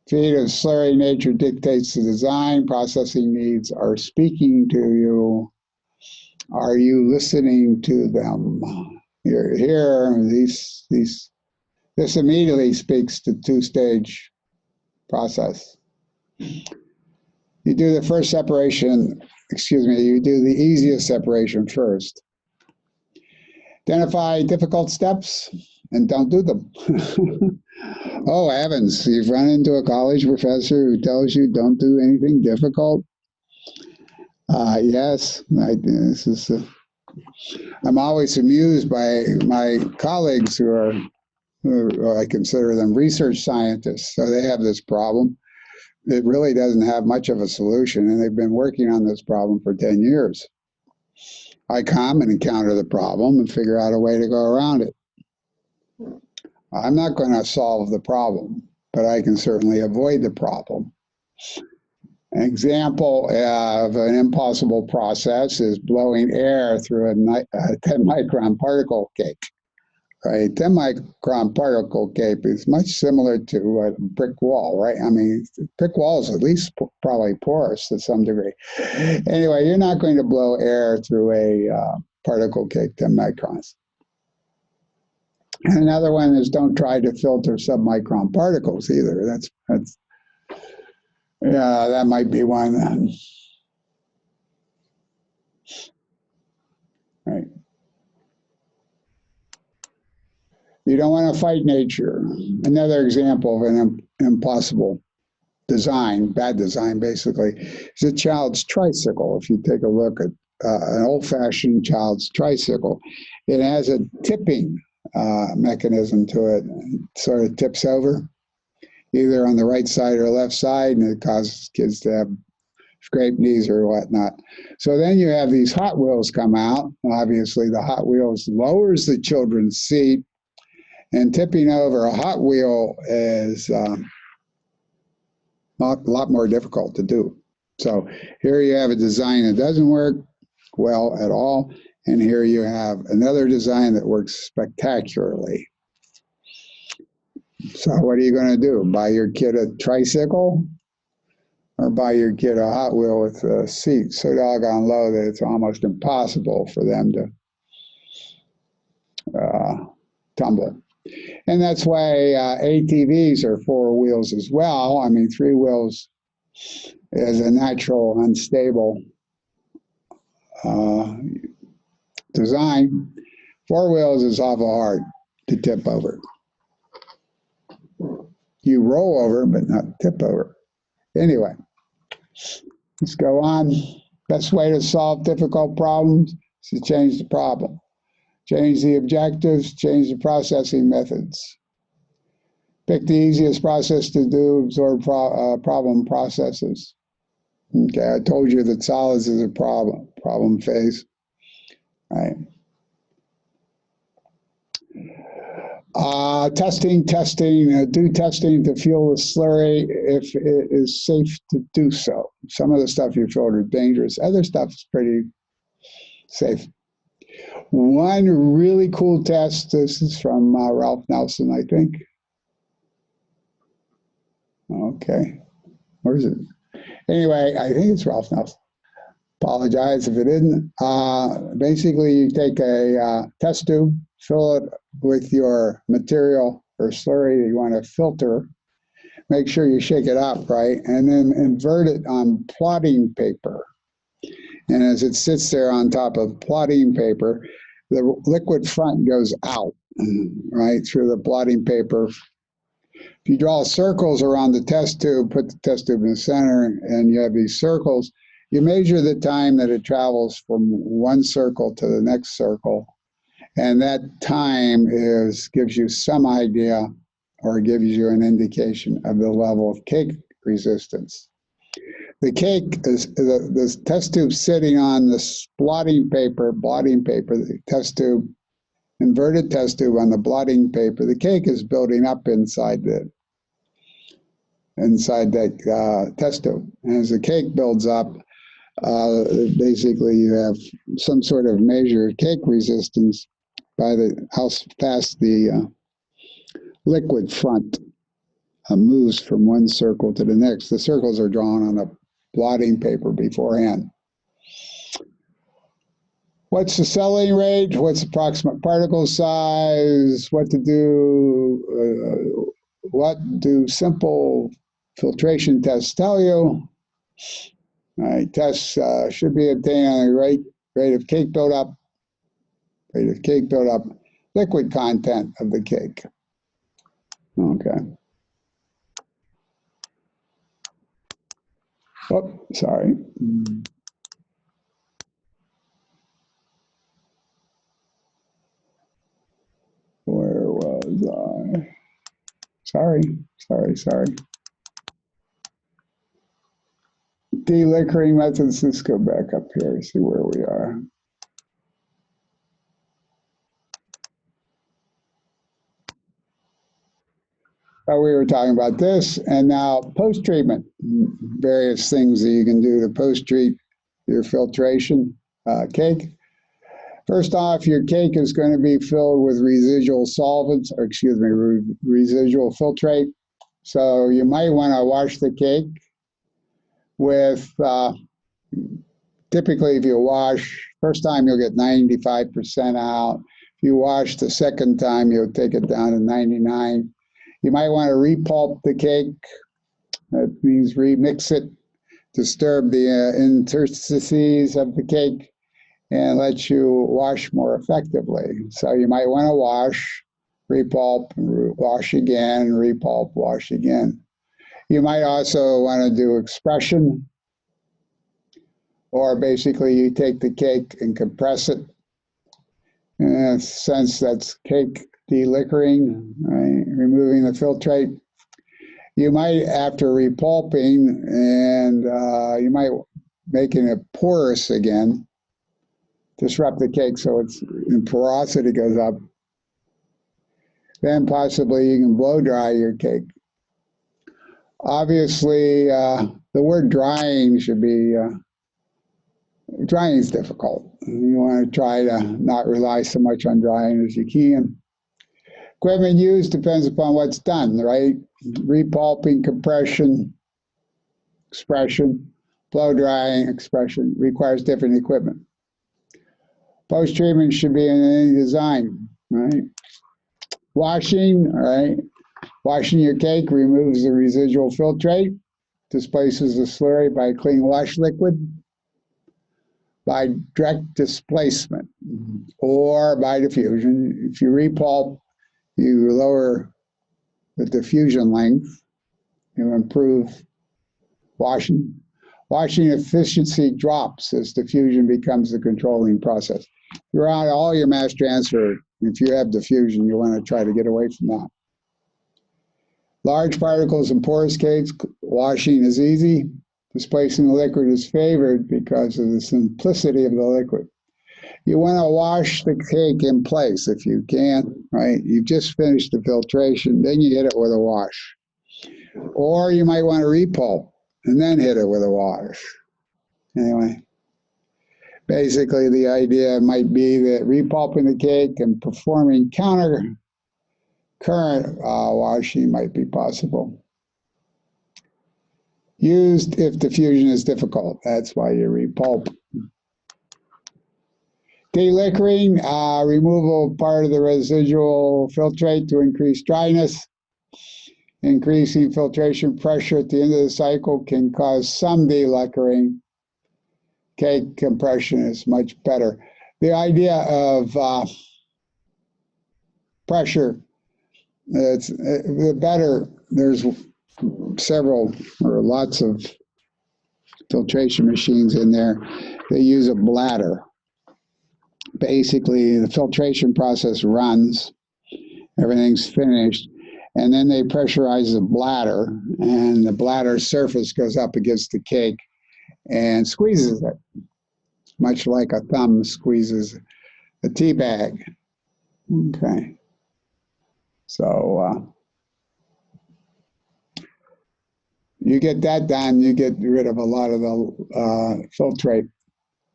Feed of slurry nature dictates the design. Processing needs are speaking to you. Are you listening to them? This immediately speaks to two-stage process. You do the first separation, you do the easiest separation first. Identify difficult steps and don't do them. Oh, heavens, you've run into a college professor who tells you don't do anything difficult? Yes, I'm always amused by my colleagues who I consider them research scientists. So they have this problem. It really doesn't have much of a solution, and they've been working on this problem for 10 years. I come and encounter the problem and figure out a way to go around it. I'm not going to solve the problem, but I can certainly avoid the problem. An example of an impossible process is blowing air through a 10-micron particle cake. Right, 10-micron particle cake is much similar to a brick wall, right? I mean, brick wall is at least probably porous to some degree. Anyway, you're not going to blow air through a particle cake 10 microns. And another one is don't try to filter submicron particles either. That might be one. Right. You don't want to fight nature. Another example of an impossible design, bad design basically, is a child's tricycle. If you take a look at an old-fashioned child's tricycle, it has a tipping mechanism to it. It sort of tips over, either on the right side or left side, and it causes kids to have scraped knees or whatnot. So then you have these Hot Wheels come out. Obviously, the Hot Wheels lowers the children's seat, and tipping over a Hot Wheel is a lot more difficult to do. So here you have a design that doesn't work well at all, and here you have another design that works spectacularly. So what are you going to do? Buy your kid a tricycle or buy your kid a Hot Wheel with a seat so doggone low that it's almost impossible for them to tumble? And that's why ATVs are four wheels as well. I mean, three wheels is a natural, unstable design. Four wheels is awful hard to tip over. You roll over, but not tip over. Anyway, let's go on. Best way to solve difficult problems is to change the problem. Change the objectives, change the processing methods. Pick the easiest process to do, absorb problem processes. Okay, I told you that solids is a problem phase. Right. Testing, do testing to fuel the slurry if it is safe to do so. Some of the stuff you filled is dangerous. Other stuff is pretty safe. One really cool test, this is from Ralph Nelson, I think. Okay, where is it? Anyway, I think it's Ralph Nelson. Apologize if it isn't. Basically, you take a test tube, fill it with your material or slurry that you want to filter. Make sure you shake it up, right? And then invert it on plotting paper. And as it sits there on top of plotting paper, the liquid front goes out, right, through the plotting paper. If you draw circles around the test tube, put the test tube in the center, and you have these circles, you measure the time that it travels from one circle to the next circle. And that time gives you some idea or gives you an indication of the level of cake resistance. The cake is the test tube sitting on the blotting paper, the test tube, inverted test tube on the blotting paper. The cake is building up inside that test tube. And as the cake builds up, basically you have some sort of measure of cake resistance by how fast the liquid front moves from one circle to the next. The circles are drawn on a blotting paper beforehand. What's the settling rate? What's the approximate particle size? What to do? What do simple filtration tests tell you? All right, tests should be obtained on the rate of cake buildup, liquid content of the cake. Okay. Oh, sorry. Where was I? Sorry. Deliquoring methods. Let's go back up here and see where we are. We were talking about this, and now post-treatment. Various things that you can do to post-treat your filtration cake. First off, your cake is going to be filled with residual solvents, or excuse me, residual filtrate. So you might want to wash the cake with, typically if you wash, first time you'll get 95% out. If you wash the second time, you'll take it down to 99. You might want to repulp the cake. That means remix it, disturb the interstices of the cake, and let you wash more effectively. So you might want to wash, repulp, wash again, repulp, wash again. You might also want to do expression, or basically you take the cake and compress it. In a sense, that's cake deliquoring, right? Removing the filtrate. You might, after repulping, and you might making it porous again, disrupt the cake so its porosity goes up. Then possibly you can blow dry your cake. Obviously, the word drying should be, drying is difficult. You want to try to not rely so much on drying as you can. Equipment used depends upon what's done, right? Repulping, compression, expression, blow drying, expression requires different equipment. Post-treatment should be in any design, right? Washing, all right? Washing your cake removes the residual filtrate, displaces the slurry by clean wash liquid, by direct displacement, or by diffusion. If you repulp, you lower the diffusion length, you improve washing. Washing efficiency drops as diffusion becomes the controlling process. Throughout all your mass transfer, if you have diffusion, you want to try to get away from that. Large particles in porous cakes, washing is easy. Displacing the liquid is favored because of the simplicity of the liquid. You want to wash the cake in place if you can, right? You've just finished the filtration, then you hit it with a wash. Or you might want to repulp and then hit it with a wash. Anyway, basically the idea might be that repulping the cake and performing counter current washing might be possible. Used if diffusion is difficult. That's why you repulp. Deliquoring, removal of part of the residual filtrate to increase dryness. Increasing filtration pressure at the end of the cycle can cause some deliquoring. Cake compression is much better. The idea of pressure, it's the better. There's several or lots of filtration machines in there. They use a bladder. Basically, the filtration process runs, everything's finished, and then they pressurize the bladder, and the bladder surface goes up against the cake and squeezes it, much like a thumb squeezes a tea bag. Okay. So you get that done, you get rid of a lot of the filtrate.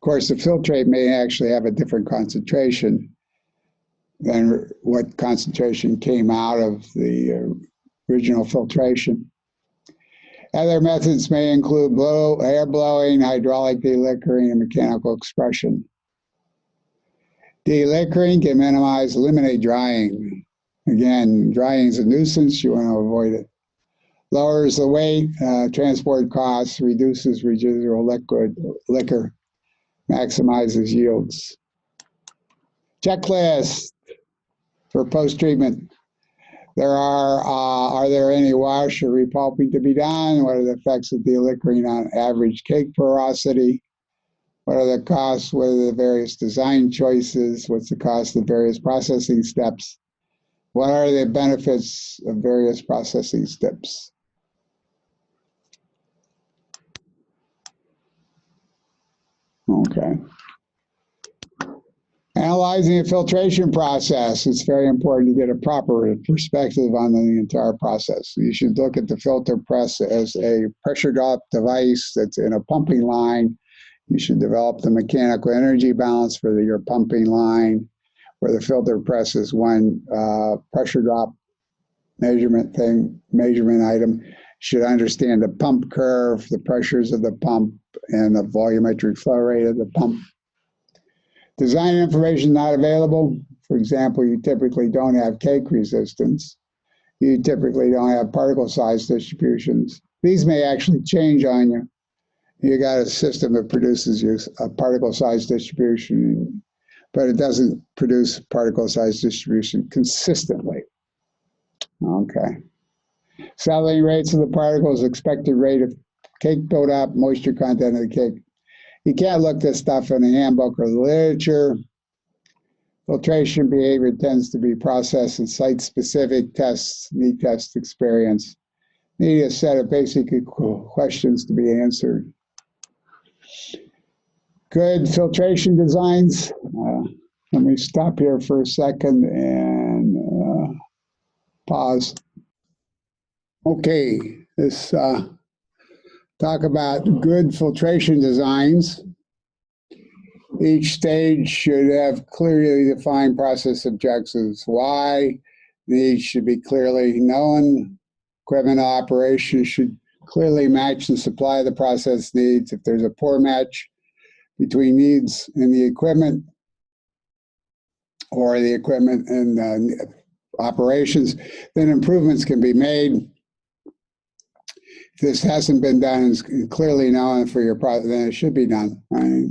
Of course, the filtrate may actually have a different concentration than what concentration came out of the original filtration. Other methods may include air blowing, hydraulic deliquoring, and mechanical expression. Deliquoring can eliminate drying. Again, drying is a nuisance, you want to avoid it. Lowers the weight, transport costs, reduces residual liquor, maximizes yields. Checklist for post-treatment. Are there any wash or repulping to be done? What are the effects of deliquoring on average cake porosity? What are the costs? What are the various design choices? What's the cost of various processing steps? What are the benefits of various processing steps? Okay. Analyzing the filtration process. It's very important to get a proper perspective on the entire process. You should look at the filter press as a pressure drop device that's in a pumping line. You should develop the mechanical energy balance for your pumping line, where the filter press is one pressure drop measurement item. You should understand the pump curve, the pressures of the pump, and the volumetric flow rate of the pump. Design information not available. For example, you typically don't have cake resistance. You typically don't have particle size distributions. These may actually change on you. You got a system that produces you a particle size distribution, but it doesn't produce particle size distribution consistently. Okay. Settling rates of the particles, expected rate of cake buildup, moisture content of the cake. You can't look this stuff in the handbook or the literature. Filtration behavior tends to be process and site-specific tests, need test experience. Need a set of basic questions to be answered. Good filtration designs. Let me stop here for a second and pause. Okay, let's talk about good filtration designs. Each stage should have clearly defined process objectives. Why? These should be clearly known. Equipment operation should clearly match the supply of the process needs. If there's a poor match between needs and the equipment, or the equipment and operations, then improvements can be made. If this hasn't been done and clearly known for your product, then it should be done. Right?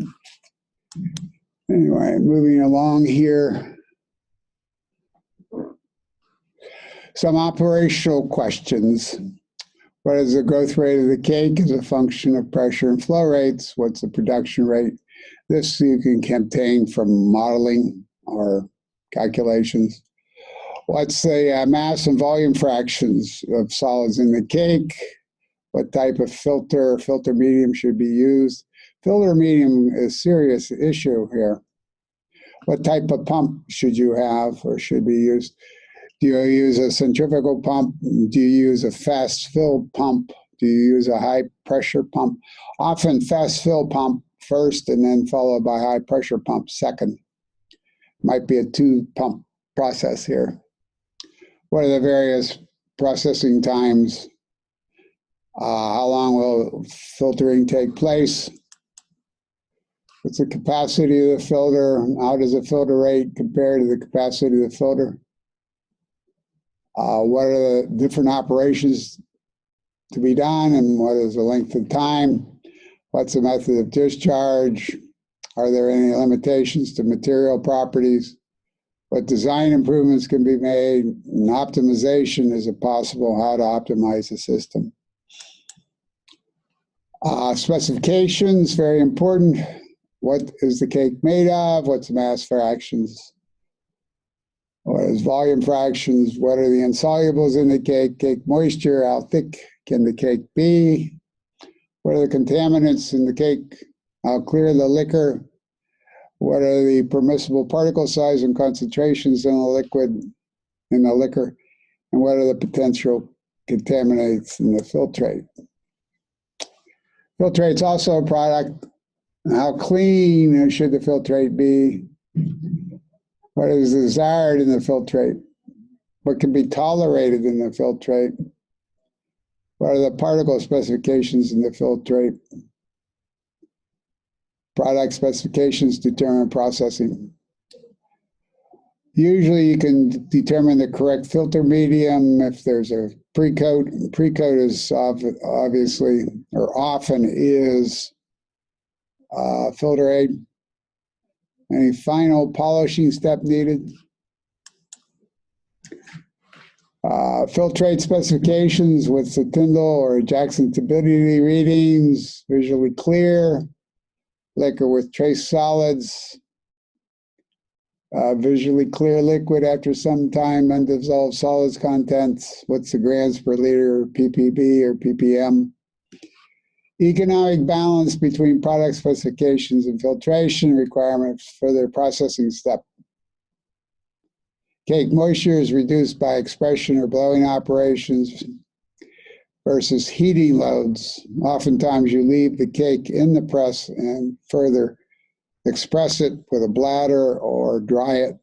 Anyway, moving along here. Some operational questions. What is the growth rate of the cake as a function of pressure and flow rates? What's the production rate? This you can obtain from modeling or calculations. What's the mass and volume fractions of solids in the cake? What type of filter medium should be used? Filter medium is a serious issue here. What type of pump should you have or should be used? Do you use a centrifugal pump? Do you use a fast fill pump? Do you use a high pressure pump? Often fast fill pump first and then followed by high pressure pump second. Might be a two pump process here. What are the various processing times? How long will filtering take place? What's the capacity of the filter? How does the filter rate compare to the capacity of the filter? What are the different operations to be done and what is the length of time? What's the method of discharge? Are there any limitations to material properties? What design improvements can be made? And optimization, is it possible? How to optimize the system? Specifications, very important. What is the cake made of? What's the mass fractions? What is volume fractions? What are the insolubles in the cake? Cake moisture, how thick can the cake be? What are the contaminants in the cake? How clear the liquor? What are the permissible particle size and concentrations in the liquid, in the liquor? And what are the potential contaminants in the filtrate? Filtrate's also a product. How clean should the filtrate be? What is desired in the filtrate? What can be tolerated in the filtrate? What are the particle specifications in the filtrate? Product specifications determine processing. Usually you can determine the correct filter medium if there's a pre-coat. Pre-coat is obviously, or often is, filter aid. Any final polishing step needed? Filtrate specifications with the Tyndall or Jackson turbidity readings, visually clear, liquor with trace solids, visually clear liquid after some time, undissolved solids contents, what's the grams per liter, ppb or ppm. Economic balance between product specifications and filtration requirements for their processing step. Cake moisture is reduced by expression or blowing operations versus heating loads. Oftentimes you leave the cake in the press and further express it with a bladder or dry it.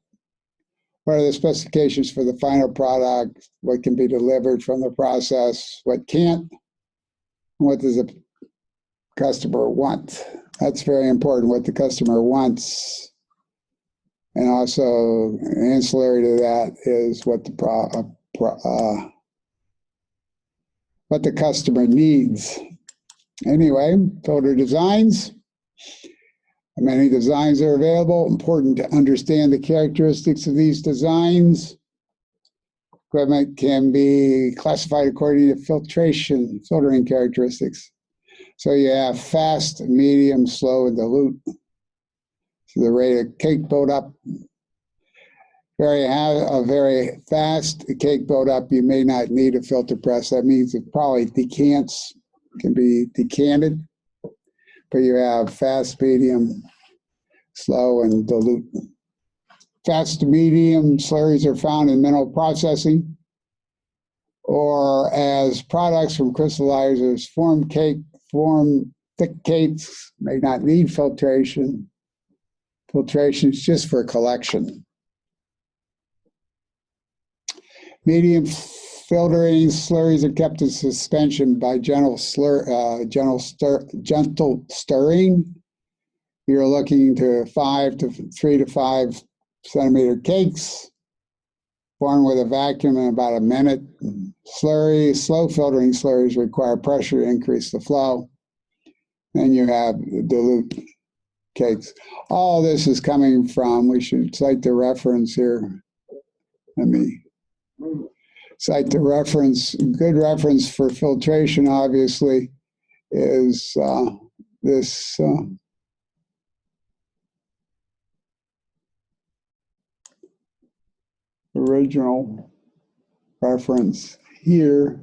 What are the specifications for the final product? What can be delivered from the process? What can't? What does the customer want? That's very important, what the customer wants. And also ancillary to that is what the customer needs. Anyway, filter designs. Many designs are available. Important to understand the characteristics of these designs. Equipment can be classified according to filtering characteristics. So you have fast, medium, slow, and dilute. So the rate of cake buildup. A very fast cake buildup, you may not need a filter press. That means it probably can be decanted. But you have fast, medium, slow, and dilute. Fast to medium slurries are found in mineral processing or as products from crystallizers. Form thick cakes may not need filtration. Filtration is just for collection. Medium filtering slurries are kept in suspension by gentle stirring. You're looking to 3 to 5 centimeter cakes, formed with a vacuum in about a minute. Slow filtering slurries require pressure to increase the flow. Then you have dilute cakes. All this is coming from, we should cite the reference here. Let me cite the reference. Good reference for filtration, obviously, is this original reference here.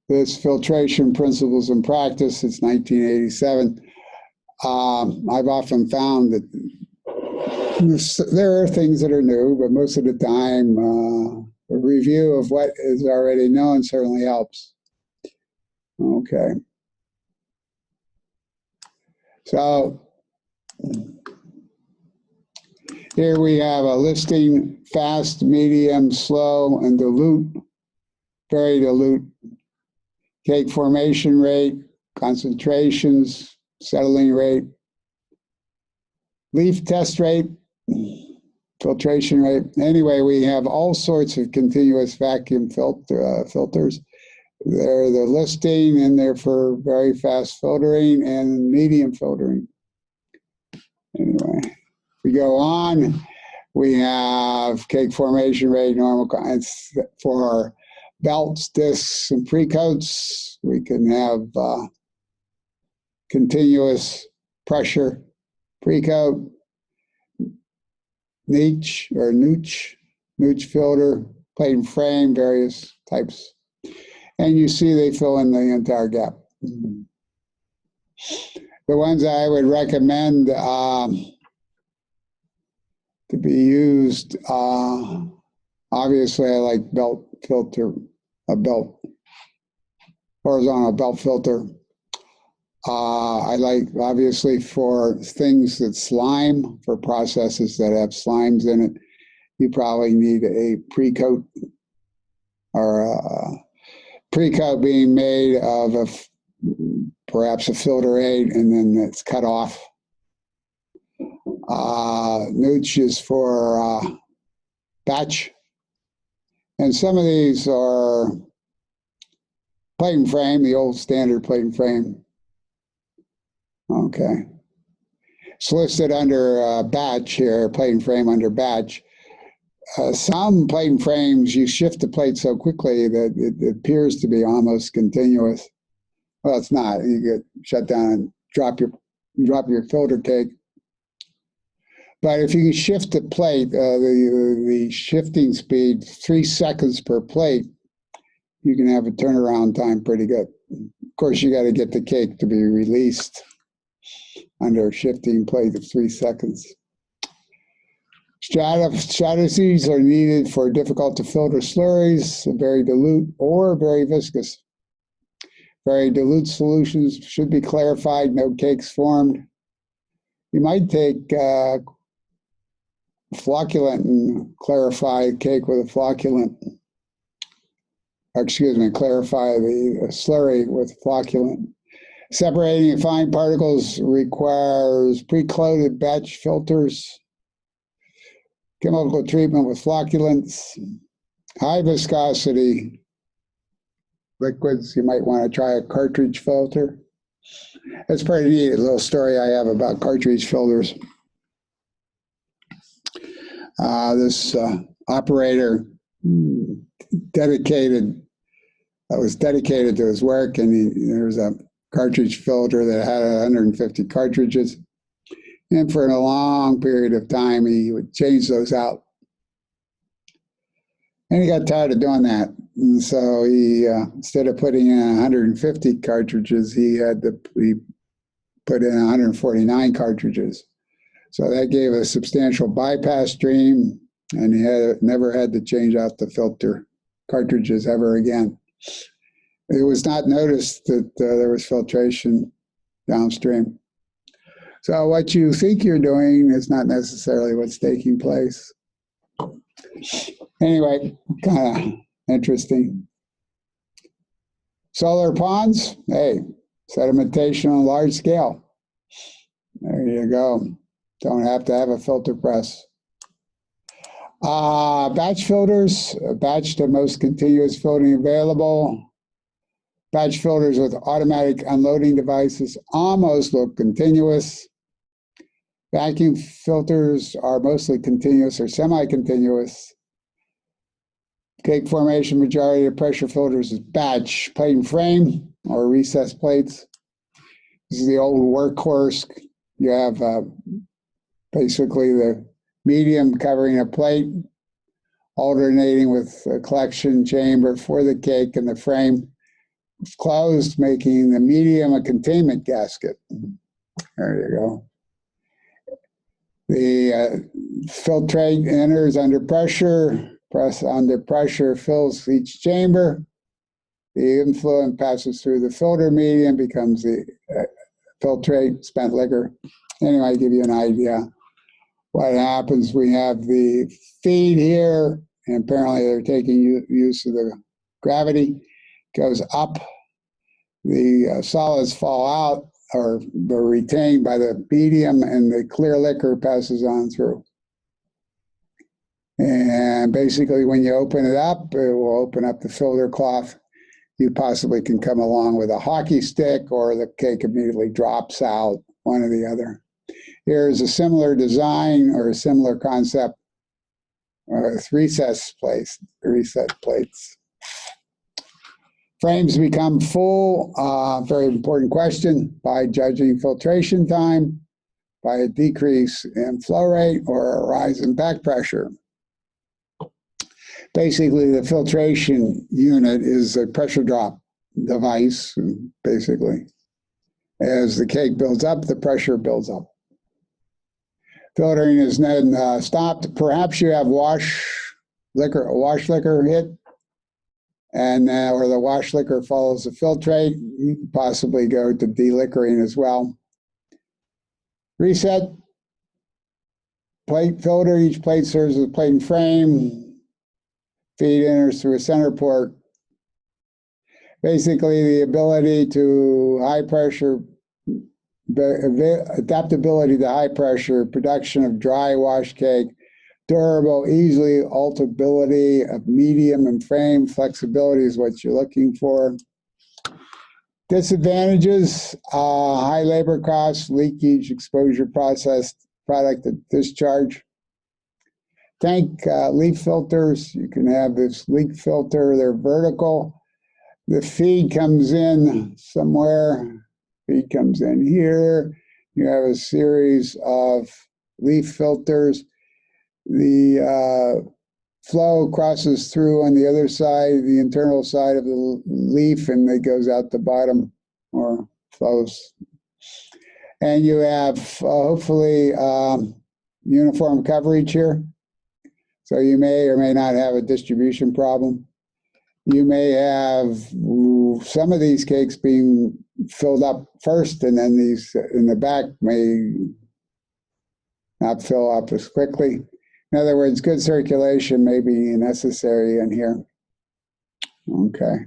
This Filtration Principles in Practice, it's 1987. I've often found that there are things that are new, but most of the time, a review of what is already known certainly helps. Okay. So here we have a listing: fast, medium, slow, and dilute, very dilute. Cake formation rate, concentrations, settling rate, leaf test rate, filtration rate. Anyway, we have all sorts of continuous vacuum filters. They're the listing, and they're for very fast filtering and medium filtering. Anyway, we go on. We have cake formation rate, normal. It's for belts, discs, and pre-coats. We can have continuous pressure pre-coat, niche filter, plate and frame, various types. And you see they fill in the entire gap. The ones I would recommend to be used, obviously I like belt filter, a belt, horizontal belt filter. I like, obviously, for things that slime, for processes that have slimes in it, you probably need a pre-coat, or a pre-coat being made of perhaps a filter aid, and then it's cut off. Nooch is for batch. And some of these are plate and frame, the old standard plate and frame. Okay. It's listed under batch here, plate and frame under batch. Some plate and frames, you shift the plate so quickly that it appears to be almost continuous. Well, it's not. You get shut down and drop your filter cake. But if you can shift the plate, the shifting speed, 3 seconds per plate, you can have a turnaround time pretty good. Of course, you got to get the cake to be released under a shifting plate of 3 seconds. Strategies are needed for difficult to filter slurries, very dilute or very viscous. Very dilute solutions should be clarified, no cakes formed. You might take flocculant and clarify cake with a flocculant. Clarify the slurry with flocculant. Separating fine particles requires pre-coated batch filters, chemical treatment with flocculants, high viscosity liquids. You might want to try a cartridge filter. It's pretty neat, a little story I have about cartridge filters. This operator was dedicated to his work, and there was a cartridge filter that had 150 cartridges. And for a long period of time, he would change those out. And he got tired of doing that. And so he, instead of putting in 150 cartridges, he put in 149 cartridges. So that gave a substantial bypass stream, and he never had to change out the filter cartridges ever again. It was not noticed that there was filtration downstream. So what you think you're doing is not necessarily what's taking place. Anyway, kind of interesting. Solar ponds, hey, sedimentation on a large scale. There you go. Don't have to have a filter press. Batch filters, batch the most continuous filtering available. Batch filters with automatic unloading devices almost look continuous. Vacuum filters are mostly continuous or semi-continuous. Cake formation, majority of pressure filters is batch, plate and frame, or recessed plates. This is the old workhorse. You have basically the medium covering a plate, alternating with a collection chamber for the cake, and the frame is closed, making the medium a containment gasket. There you go. The filtrate enters under pressure. Press under pressure fills each chamber. The influent passes through the filter medium, becomes the filtrate, spent liquor. Anyway, I give you an idea what happens. We have the feed here, and apparently they're taking use of the gravity. Goes up. The solids fall out, or are retained by the medium, and the clear liquor passes on through. And basically, when you open it up, it will open up the filter cloth. You possibly can come along with a hockey stick, or the cake immediately drops out, one or the other. Here's a similar design or a similar concept with reset plates. Frames become full, very important question, by judging filtration time, by a decrease in flow rate or a rise in back pressure. Basically, the filtration unit is a pressure drop device, basically. As the cake builds up, the pressure builds up. Filtering is then stopped. Perhaps you have wash liquor hit. And where the wash liquor follows the filtrate, you can possibly go to deliquoring as well. Reset plate filter. Each plate serves as a plate and frame. Feed enters through a center port. Basically, the ability to high pressure, adaptability to high pressure, production of dry wash cake, durable, easily alterability of medium and frame, flexibility is what you're looking for. Disadvantages, high labor costs, leakage, exposure processed product at discharge. Tank leaf filters, you can have this leak filter, they're vertical. The feed comes in somewhere, feed comes in here. You have a series of leaf filters. The flow crosses through on the other side, the internal side of the leaf, and it goes out the bottom or flows. And you have hopefully uniform coverage here. So you may or may not have a distribution problem. You may have some of these cakes being filled up first, and then these in the back may not fill up as quickly. In other words, good circulation may be necessary in here. Okay.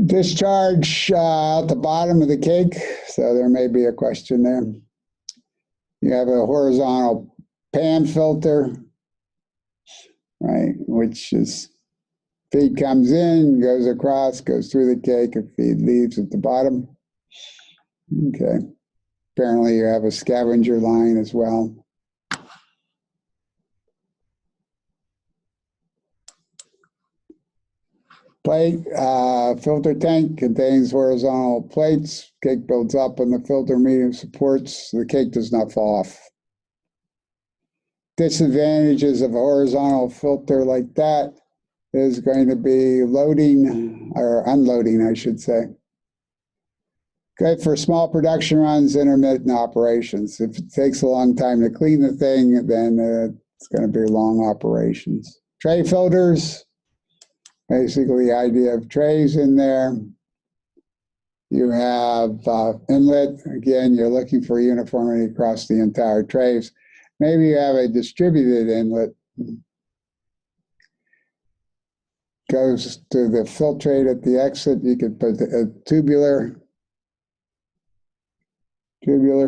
Discharge at the bottom of the cake, so there may be a question there. You have a horizontal pan filter, right, which is feed comes in, goes across, goes through the cake, and feed leaves at the bottom. Okay. Apparently you have a scavenger line as well. Plate, filter tank contains horizontal plates. Cake builds up and the filter medium supports. The cake does not fall off. Disadvantages of a horizontal filter like that is going to be loading or unloading, I should say. Good for small production runs, intermittent operations. If it takes a long time to clean the thing, then it's going to be long operations. Tray filters, basically the idea of trays in there. You have inlet. Again, you're looking for uniformity across the entire trays. Maybe you have a distributed inlet. Goes to the filtrate at the exit. You could put a tubular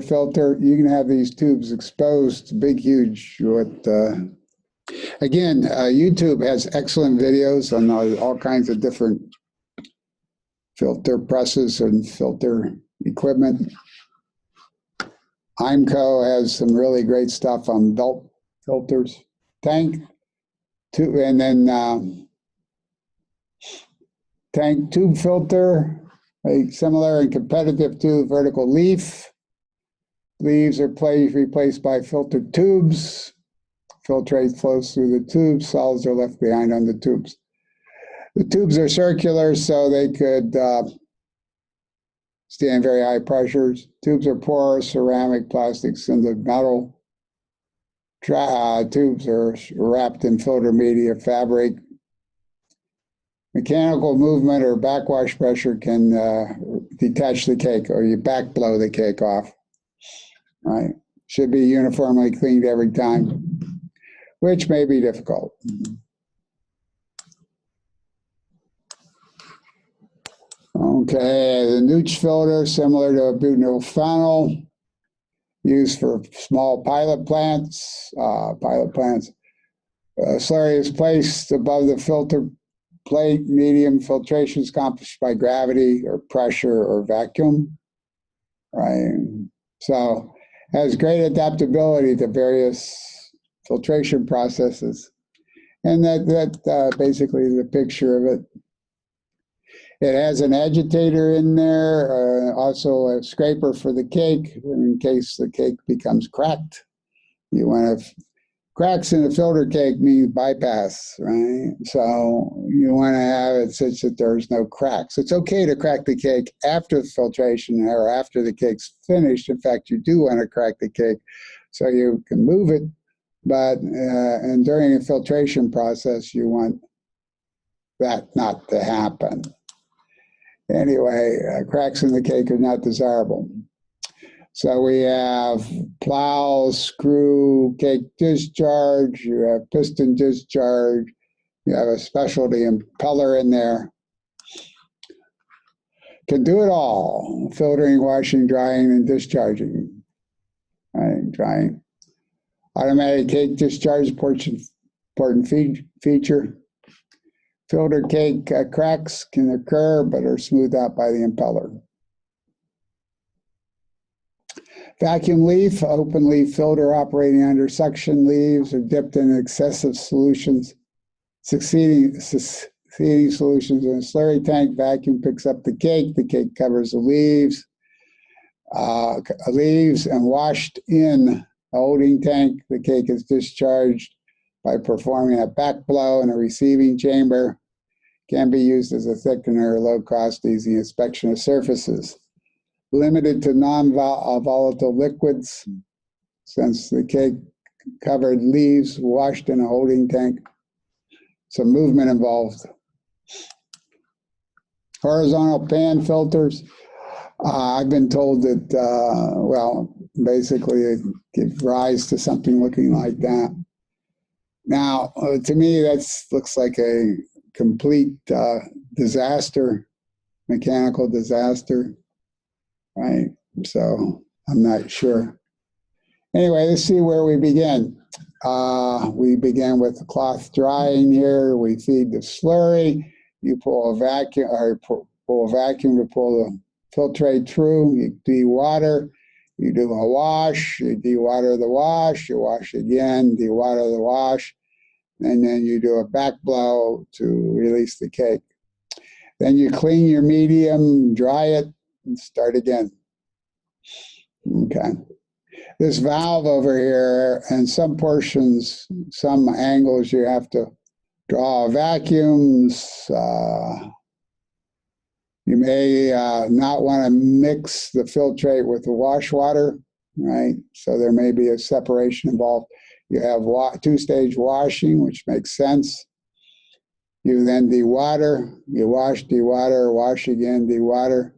filter. You can have these tubes exposed, big, huge. Again, YouTube has excellent videos on all kinds of different filter presses and filter equipment. IMCO has some really great stuff on belt filters. Tank, and then tank tube filter, a similar and competitive to vertical leaf. Leaves are replaced by filtered tubes. Filtrate flows through the tubes. Solids are left behind on the tubes. The tubes are circular, so they could stand very high pressures. Tubes are porous, ceramic, plastic, cylinder, metal. Tubes are wrapped in filter media, fabric. Mechanical movement or backwash pressure can detach the cake, or you back blow the cake off. Right? Should be uniformly cleaned every time, which may be difficult. Okay, the Nooch filter, similar to a butyl funnel, used for small pilot plants. Slurry is placed above the filter plate. Medium filtration is accomplished by gravity or pressure or vacuum. Right. So has great adaptability to various filtration processes. And that basically is a picture of it. It has an agitator in there, also a scraper for the cake in case the cake becomes cracked. You want to, cracks in a filter cake means bypass, right? So you want to have it such that there's no cracks. It's okay to crack the cake after the filtration or after the cake's finished. In fact, you do want to crack the cake so you can move it. But and during the filtration process, you want that not to happen. Anyway, cracks in the cake are not desirable. So we have plow, screw, cake discharge, you have piston discharge, you have a specialty impeller in there. Can do it all, filtering, washing, drying, and discharging. Right, drying. Automatic cake discharge, important feature. Filter cake cracks can occur but are smoothed out by the impeller. Vacuum leaf, open leaf filter operating under suction leaves or dipped in excessive solutions. Succeeding solutions in a slurry tank, vacuum picks up the cake covers the leaves and washed in a holding tank. The cake is discharged by performing a back blow in a receiving chamber. Can be used as a thickener, low cost, easy inspection of surfaces. Limited to non-volatile liquids, since the cake covered leaves washed in a holding tank. Some movement involved. Horizontal pan filters. I've been told that, well, basically it gives rise to something looking like that. Now, to me, that looks like a complete disaster, mechanical disaster, right? So I'm not sure. Anyway, let's see where we begin. We begin with the cloth drying here. We feed the slurry. You pull a vacuum, or pull a vacuum to pull the filtrate through. You dewater. You do a wash. You dewater the wash. You wash again. Dewater the wash, and then you do a back blow to release the cake. Then you clean your medium, dry it, and start again. Okay. This valve over here, and some portions, some angles, you have to draw vacuums. You may not want to mix the filtrate with the wash water, right? So there may be a separation involved. You have two-stage washing, which makes sense. You then dewater. You wash, dewater, wash again, dewater.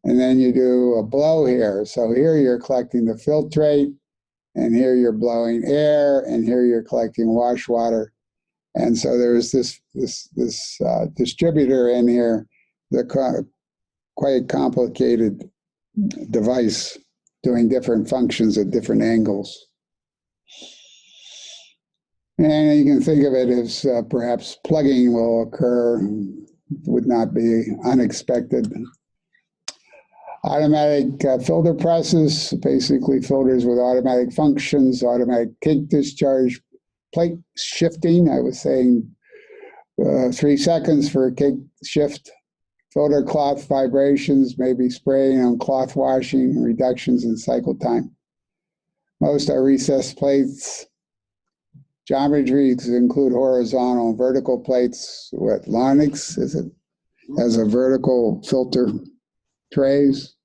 And then you do a blow here. So here you're collecting the filtrate, and here you're blowing air, and here you're collecting wash water. And so there's this distributor in here, the quite complicated device doing different functions at different angles. And you can think of it as perhaps plugging will occur, would not be unexpected. Automatic filter presses, basically filters with automatic functions, automatic cake discharge, plate shifting. I was saying 3 seconds for a cake shift. Filter cloth vibrations, maybe spraying on cloth washing, reductions in cycle time. Most are recessed plates. Geometries include horizontal and vertical plates. What, Lonix, is it? Has a vertical filter trays.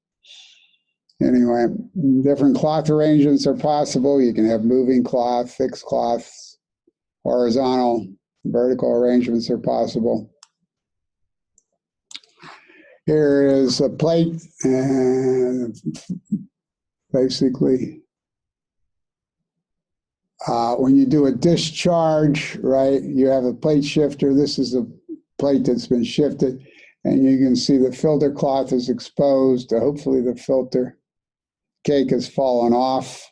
Anyway, different cloth arrangements are possible. You can have moving cloth, fixed cloths, horizontal, vertical arrangements are possible. Here is a plate, and basically, when you do a discharge, right, you have a plate shifter. This is a plate that's been shifted, and you can see the filter cloth is exposed. Hopefully the filter cake has fallen off.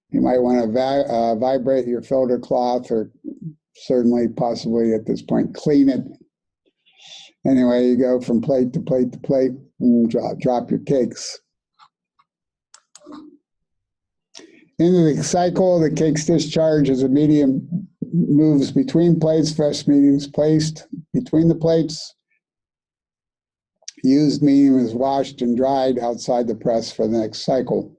You might want to vibrate your filter cloth, or certainly possibly at this point clean it. Anyway, you go from plate to plate to plate and drop your cakes. In the cycle, the cake's discharge as a medium moves between plates. Fresh medium is placed between the plates. Used medium is washed and dried outside the press for the next cycle.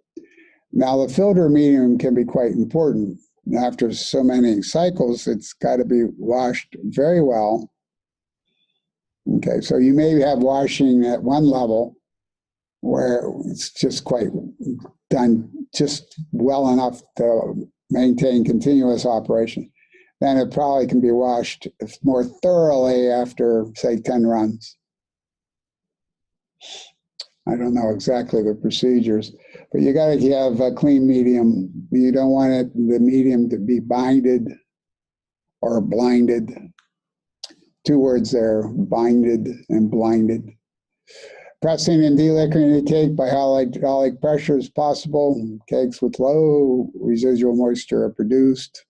Now, the filter medium can be quite important. After so many cycles, it's got to be washed very well. Okay, so you may have washing at one level where it's just quite done just well enough to maintain continuous operation. then it probably can be washed more thoroughly after, say, 10 runs. I don't know exactly the procedures, but you got to have a clean medium. You don't want the medium to be binded or blinded. Two words there, binded and blinded. Pressing and deliquoring the cake by hydraulic pressure is possible. Cakes with low residual moisture are produced.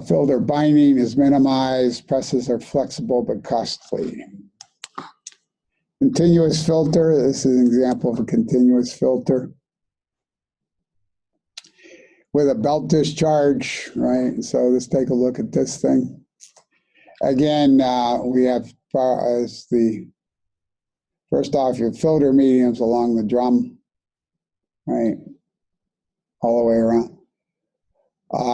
Filter binding is minimized. Presses are flexible but costly. Continuous filter. This is an example of a continuous filter with a belt discharge, right? So let's take a look at this thing. Again, we have as the first off your filter mediums along the drum, right, all the way around.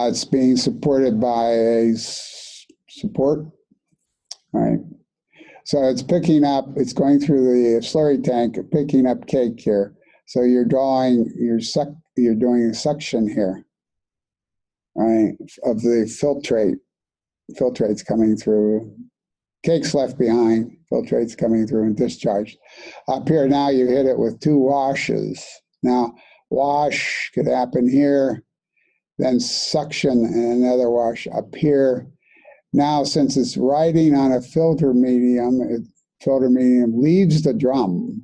It's being supported by a support, right? So it's picking up, it's going through the slurry tank, picking up cake here. So you're doing a suction here, right, of the filtrates coming through. Cakes left behind, filtrates coming through and discharged. Up here now you hit it with two washes. Now wash could happen here, then suction and another wash up here. Now, since it's riding on a filter medium leaves the drum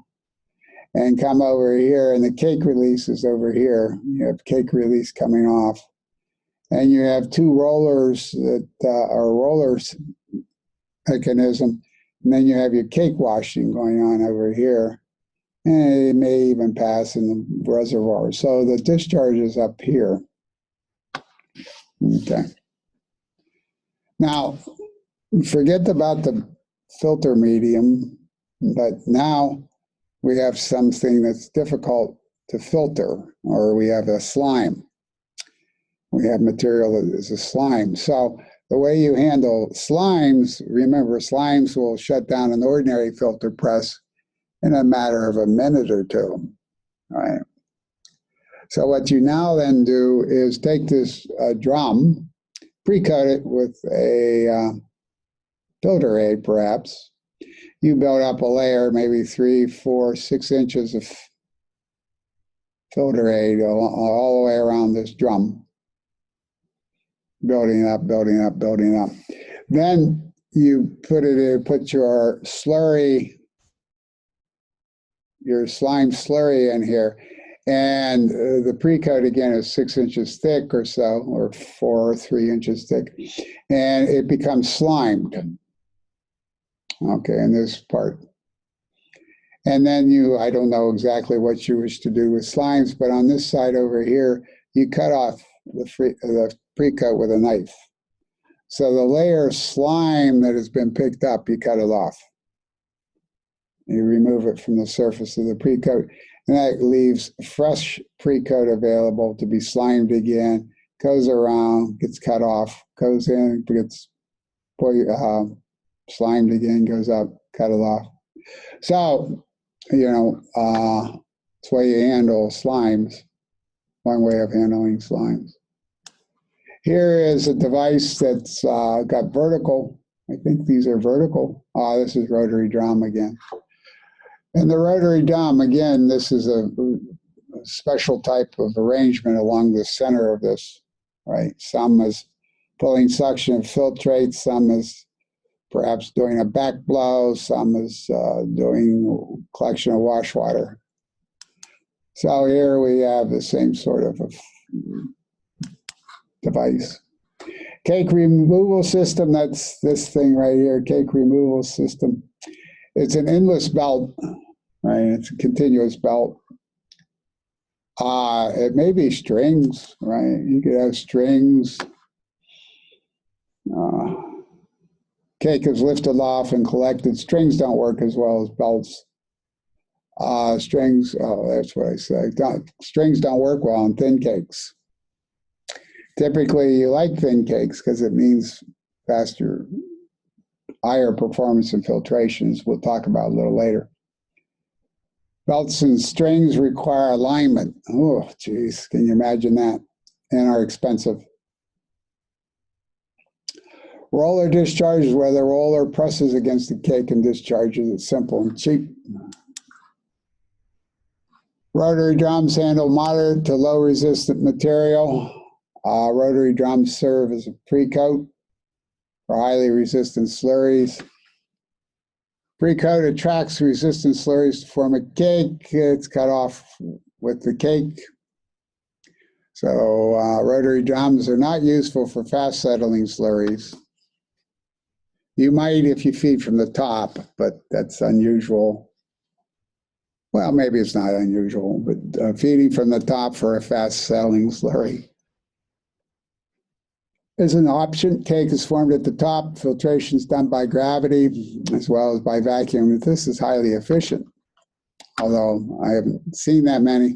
and come over here, and the cake release is over here. You have cake release coming off. And you have two rollers that are rollers mechanism, and then you have your cake washing going on over here. And it may even pass in the reservoir. So the discharge is up here. Okay. Now, forget about the filter medium, but now we have something that's difficult to filter, or we have a slime. We have material that is a slime. So the way you handle slimes, remember, slimes will shut down an ordinary filter press in a matter of a minute or two, right? So what you now then do is take this drum, pre-coat it with a filter aid, perhaps. You build up a layer, maybe 3, 4, 6 inches of filter aid all the way around this drum. Building up, building up, building up. Then you put your slurry, your slime slurry in here. And the pre-coat, again, is 6 inches thick or so, or 4 or 3 inches thick. And it becomes slimed, okay, in this part. And then I don't know exactly what you wish to do with slimes, but on this side over here, you cut off the pre-coat with a knife. So the layer of slime that has been picked up, you cut it off. You remove it from the surface of the pre-coat, and that leaves fresh pre-coat available to be slimed again, goes around, gets cut off, goes in, gets slimed again, goes up, cut it off. So, that's the way you handle slimes, one way of handling slimes. Here is a device that's got vertical. I think these are vertical. This is rotary drum again. And the rotary drum, again, this is a special type of arrangement along the center of this, right? Some is pulling suction of filtrate, some is perhaps doing a back blow, some is doing collection of wash water. So here we have the same sort of a device. Cake removal system, that's this thing right here, cake removal system. It's an endless belt, right? It's a continuous belt. It may be strings, right? You could have strings. Cake is lifted off and collected. Strings don't work as well as belts. Strings, that's what I say. Strings don't work well on thin cakes. Typically, you like thin cakes because it means faster, higher performance in filtrations. We'll talk about a little later. Belts and strings require alignment. Oh, geez, can you imagine that? And are expensive. Roller discharges, where the roller presses against the cake and discharges. It's simple and cheap. Rotary drums handle moderate to low resistant material. Rotary drums serve as a pre-coat for highly resistant slurries. Pre-coat attracts resistant slurries to form a cake. It's cut off with the cake. So rotary drums are not useful for fast settling slurries. You might if you feed from the top, but that's unusual. Well, maybe it's not unusual, but feeding from the top for a fast settling slurry is an option. Cake is formed at the top. Filtration is done by gravity as well as by vacuum. This is highly efficient, although I haven't seen that many.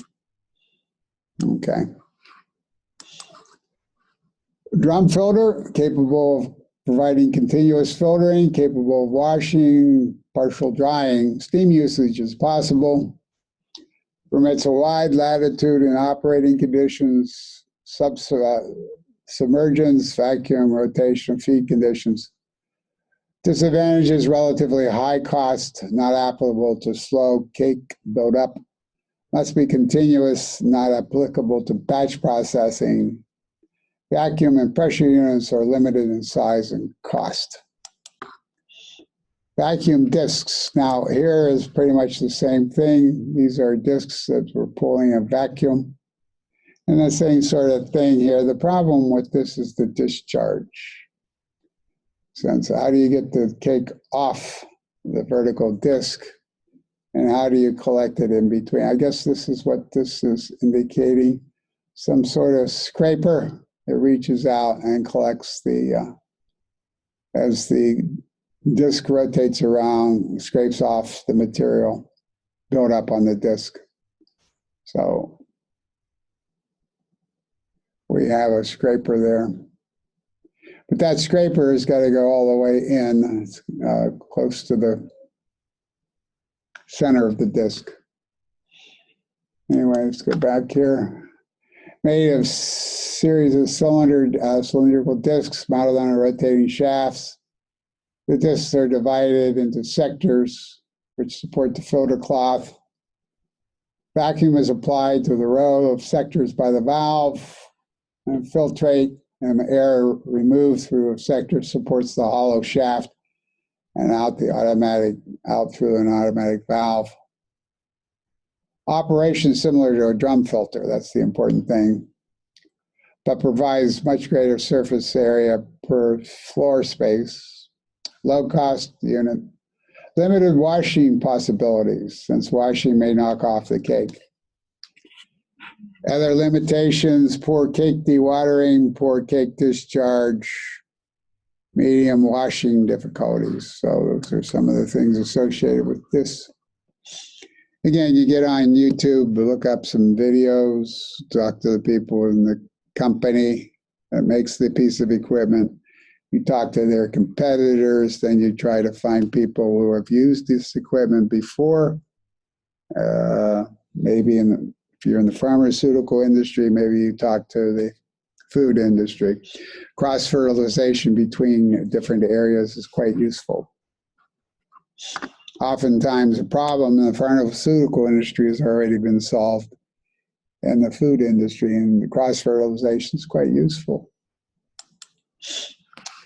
Okay. Drum filter, capable of providing continuous filtering, capable of washing, partial drying. Steam usage is possible. Permits a wide latitude in operating conditions, submergence, vacuum, rotation, feed conditions. Disadvantage is relatively high cost, not applicable to slow cake buildup. Must be continuous, not applicable to batch processing. Vacuum and pressure units are limited in size and cost. Vacuum discs. Now, here is pretty much the same thing. These are discs that we're pulling a vacuum. And the same sort of thing here. The problem with this is the discharge. Since how do you get the cake off the vertical disc? And how do you collect it in between? I guess this is what this is indicating. Some sort of scraper that reaches out and collects the, as the disc rotates around, scrapes off the material built up on the disc. So we have a scraper there. But that scraper has got to go all the way in, close to the center of the disc. Anyway, let's go back here. Made of series of cylindrical discs mounted on rotating shafts. The discs are divided into sectors which support the filter cloth. Vacuum is applied to the row of sectors by the valve, and filtrate and air removed through a sector supports the hollow shaft and out through an automatic valve. Operation similar to a drum filter, that's the important thing, but provides much greater surface area per floor space. Low cost unit. Limited washing possibilities, since washing may knock off the cake. Other limitations: poor cake dewatering, poor cake discharge, medium washing difficulties. So those are some of the things associated with this. Again, you get on YouTube, look up some videos, talk to the people in the company that makes the piece of equipment. You talk to their competitors, then you try to find people who have used this equipment before. Maybe if you're in the pharmaceutical industry, maybe you talk to the food industry. Cross-fertilization between different areas is quite useful. Oftentimes, a problem in the pharmaceutical industry has already been solved in the food industry, and the cross-fertilization is quite useful.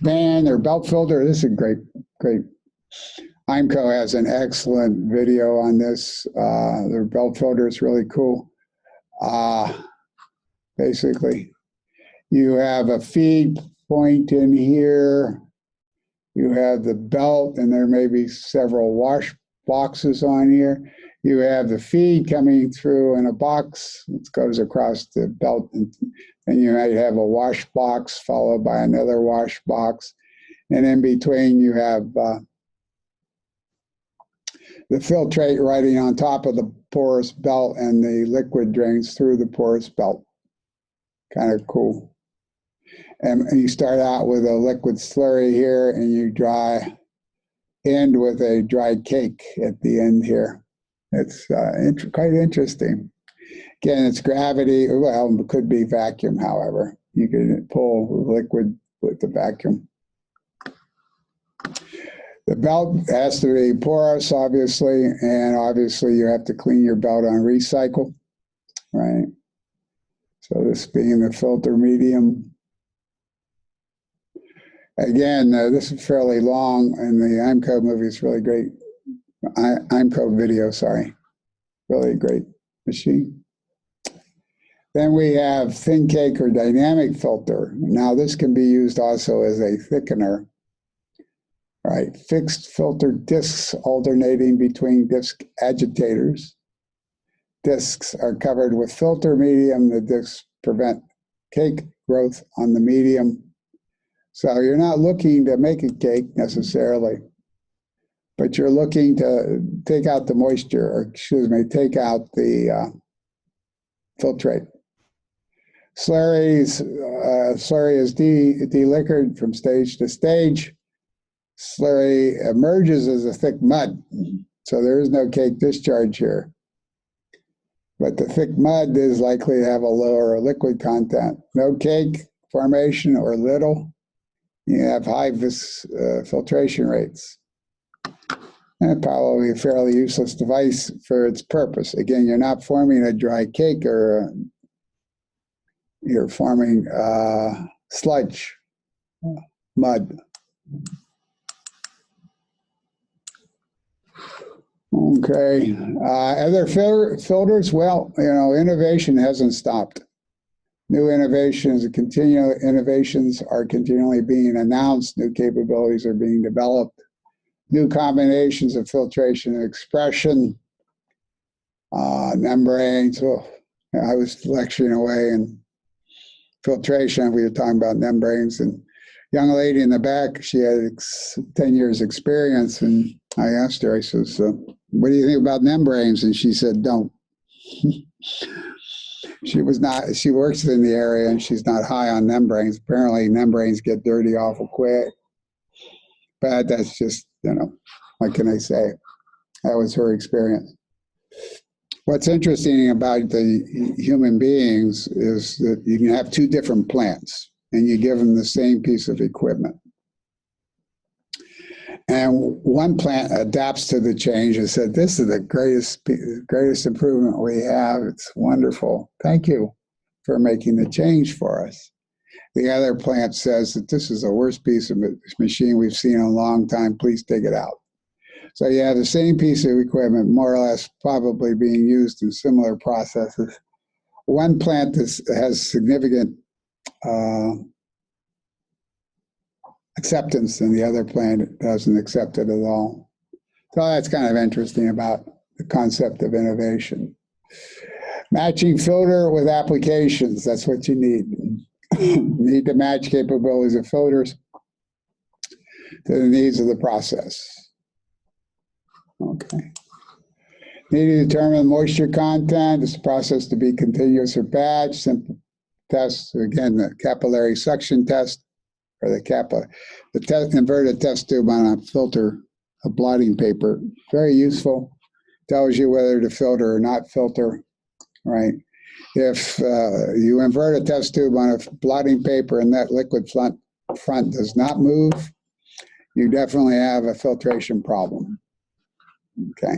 Band or belt filter, this is great. IMCO has an excellent video on this. Their belt filter is really cool. Basically, you have a feed point in here. You have the belt, and there may be several wash boxes on here. You have the feed coming through in a box that goes across the belt, and you might have a wash box followed by another wash box. And in between, you have the filtrate riding on top of the porous belt, and the liquid drains through the porous belt. Kind of cool. And you start out with a liquid slurry here, and you end with a dried cake at the end here. It's quite interesting. Again, it's gravity. Well, it could be vacuum, however. You can pull liquid with the vacuum. The belt has to be porous, obviously, and obviously you have to clean your belt on recycle, right? So this being the filter medium. Again, this is fairly long, and the IMCO movie is really great. IMCO video, sorry. Really great machine. Then we have thin cake or dynamic filter. Now this can be used also as a thickener. Right, fixed filter discs alternating between disc agitators. Discs are covered with filter medium. The discs prevent cake growth on the medium. So you're not looking to make a cake necessarily, but you're looking to take out the moisture, or excuse me, take out the filtrate. Slurry is deliquored from stage to stage. Slurry emerges as a thick mud, so there is no cake discharge here. But the thick mud is likely to have a lower liquid content. No cake formation or little. You have high filtration rates. And probably a fairly useless device for its purpose. Again, you're not forming a dry cake, or you're forming sludge, mud. Okay. Other filters? Well, innovation hasn't stopped. New innovations are continually being announced. New capabilities are being developed. New combinations of filtration and expression. Membranes. Well, I was lecturing away in filtration. We were talking about membranes, and young lady in the back, she had 10 years experience, and I asked her, I says, what do you think about membranes? And she said, don't. She works in the area, and she's not high on membranes. Apparently membranes get dirty awful quick. But that's just, what can I say? That was her experience. What's interesting about the human beings is that you can have two different plants, and you give them the same piece of equipment. And one plant adapts to the change and said, this is the greatest improvement we have. It's wonderful. Thank you for making the change for us. The other plant says that this is the worst piece of machine we've seen in a long time. Please take it out. So you have the same piece of equipment, more or less, probably being used in similar processes. One plant has significant acceptance, and the other plant doesn't accept it at all. So that's kind of interesting about the concept of innovation. Matching filter with applications, that's what you need. You need to match capabilities of filters to the needs of the process. Okay. Need to determine moisture content. Is the process to be continuous or batch? Simple tests, again, the capillary suction test, or the inverted test tube on a filter, a blotting paper. Very useful. Tells you whether to filter or not filter, right? If you invert a test tube on a blotting paper and that liquid front does not move, you definitely have a filtration problem. Okay.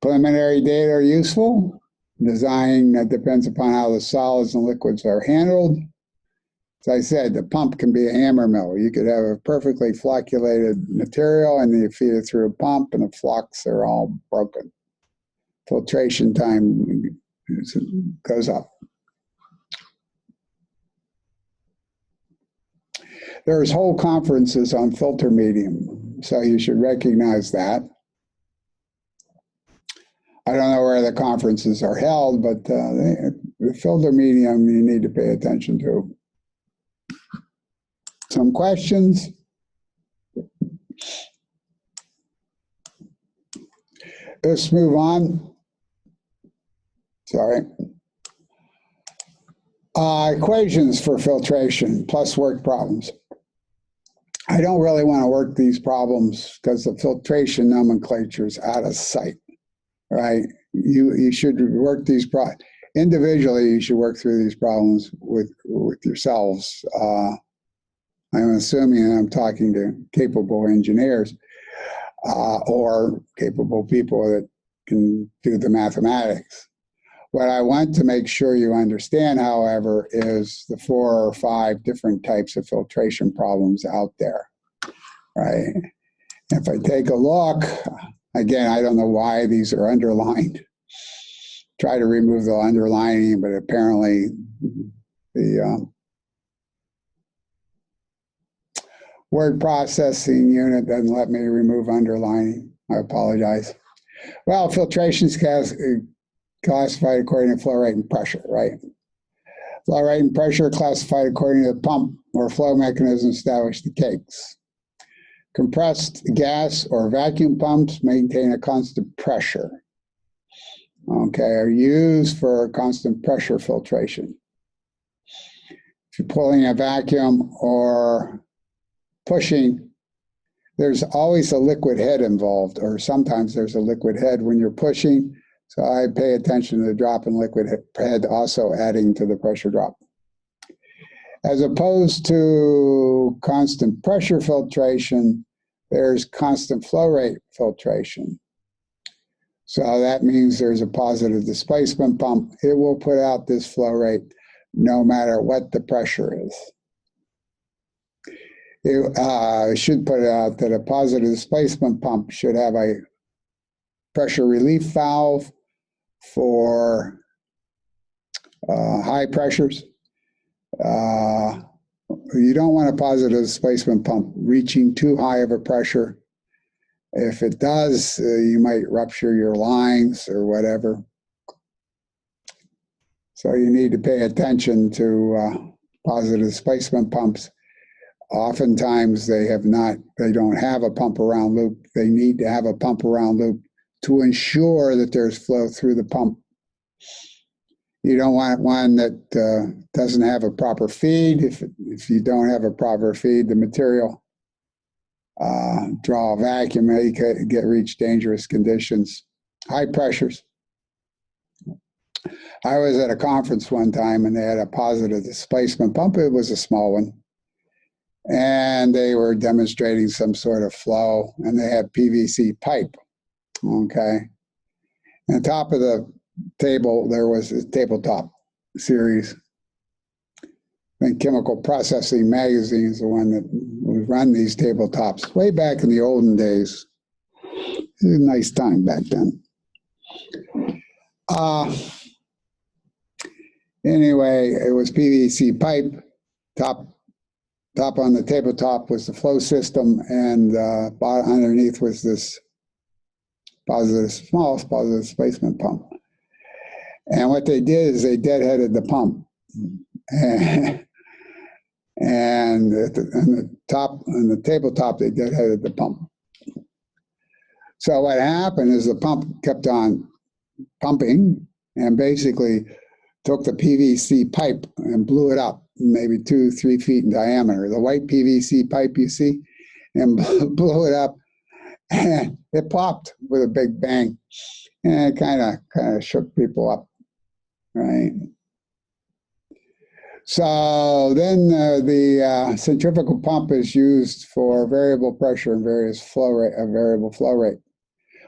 Preliminary data are useful. Design depends upon how the solids and liquids are handled. As I said, the pump can be a hammer mill. You could have a perfectly flocculated material, and then you feed it through a pump, and the flocks are all broken. Filtration time goes up. There's whole conferences on filter medium, so you should recognize that. I don't know where the conferences are held, but the filter medium you need to pay attention to. Some questions? Let's move on. Sorry. Equations for filtration plus work problems. I don't really want to work these problems because the filtration nomenclature is out of sight, right? You should work these problems. Individually, you should work through these problems with yourselves. I'm I'm assuming I'm talking to capable engineers or capable people that can do the mathematics. What I want to make sure you understand, however, is the 4 or 5 different types of filtration problems out there, right? If I take a look, again, I don't know why these are underlined. Try to remove the underlining, but apparently the word processing unit doesn't let me remove underlining. I apologize. Well, filtration is classified according to flow rate and pressure, right? Flow rate and pressure are classified according to the pump or flow mechanism established in the cakes. Compressed gas or vacuum pumps maintain a constant pressure, okay, are used for constant pressure filtration. If you're pulling a vacuum or pushing, there's always a liquid head involved, or sometimes there's a liquid head when you're pushing. So I pay attention to the drop in liquid head also adding to the pressure drop. As opposed to constant pressure filtration, there's constant flow rate filtration. So that means there's a positive displacement pump. It will put out this flow rate no matter what the pressure is. It should put out that a positive displacement pump should have a pressure relief valve for high pressures. You don't want a positive displacement pump reaching too high of a pressure. If it does, you might rupture your lines or whatever. So you need to pay attention to positive displacement pumps. Oftentimes they don't have a pump around loop. They need to have a pump around loop to ensure that there's flow through the pump. You don't want one that doesn't have a proper feed. If you don't have a proper feed, the material draw a vacuum, you could reach dangerous conditions. High pressures. I was at a conference one time and they had a positive displacement pump. It was a small one. And they were demonstrating some sort of flow and they had PVC pipe. Okay. And on top of the table, there was a tabletop series. I think Chemical Processing Magazine is the one that would run these tabletops way back in the olden days. It was a nice time back then. Anyway, it was PVC pipe. Top on the tabletop was the flow system, and underneath was this small positive displacement pump. And what they did is they deadheaded the pump. And on the tabletop, they deadheaded the pump. So what happened is the pump kept on pumping and basically took the PVC pipe and blew it up, maybe 2-3 feet in diameter. The white PVC pipe you see, and blew it up, and it popped with a big bang, and it kind of shook people up, right? So then the centrifugal pump is used for variable pressure and variable flow rate.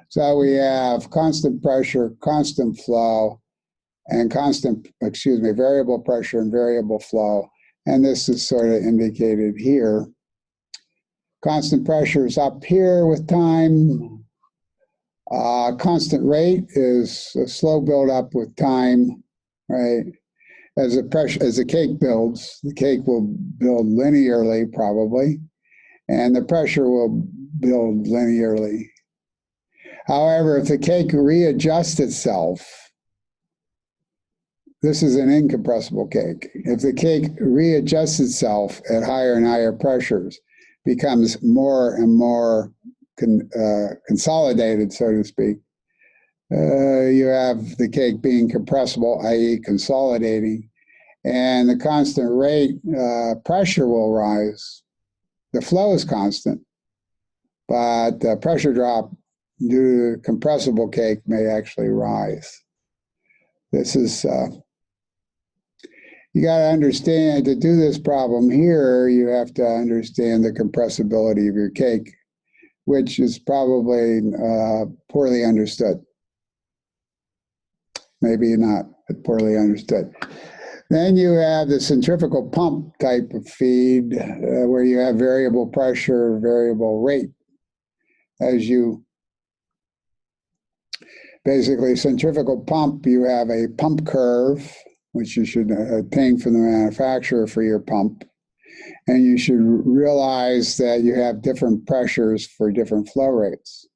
So we have constant pressure, constant flow, and variable pressure and variable flow. And this is sort of indicated here. Constant pressure is up here with time. Constant rate is a slow build up with time, right? As the cake builds, the cake will build linearly probably, and the pressure will build linearly. However, if the cake readjusts itself, this is an incompressible cake. If the cake readjusts itself at higher and higher pressures, becomes more and more consolidated, so to speak, you have the cake being compressible, i.e. consolidating, and the constant rate pressure will rise. The flow is constant, but the pressure drop due to compressible cake may actually rise. This is you got to understand, to do this problem here, you have to understand the compressibility of your cake, which is probably poorly understood. Maybe not, but poorly understood. Then you have the centrifugal pump type of feed where you have variable pressure, variable rate. As you basically centrifugal pump, you have a pump curve, which you should obtain from the manufacturer for your pump. And you should realize that you have different pressures for different flow rates.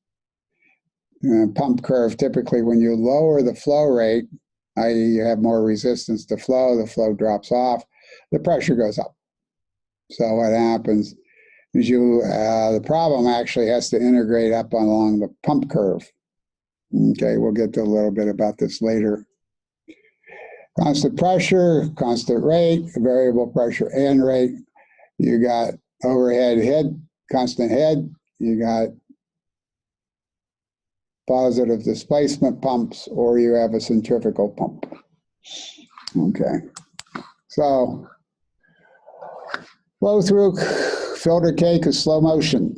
Pump curve, typically when you lower the flow rate, i.e. you have more resistance to flow, the flow drops off, the pressure goes up. So what happens is the problem actually has to integrate up along the pump curve. Okay, we'll get to a little bit about this later. Constant pressure, constant rate, variable pressure and rate. You got overhead head, constant head. You got positive displacement pumps, or you have a centrifugal pump. Okay, so flow through filter cake is slow motion.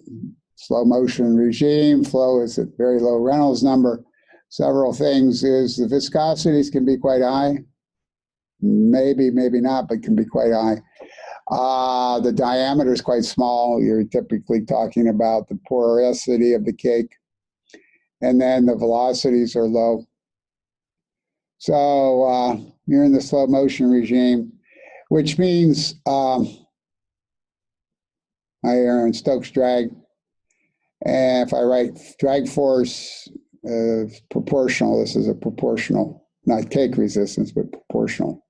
Slow motion regime, flow is at very low Reynolds number. Several things is the viscosities can be quite high. Maybe not, but can be quite high. The diameter is quite small. You're typically talking about the porosity of the cake. And then the velocities are low. So you're in the slow motion regime, which means I earn Stokes drag. And if I write drag force proportional, this is a proportional, not cake resistance, but proportional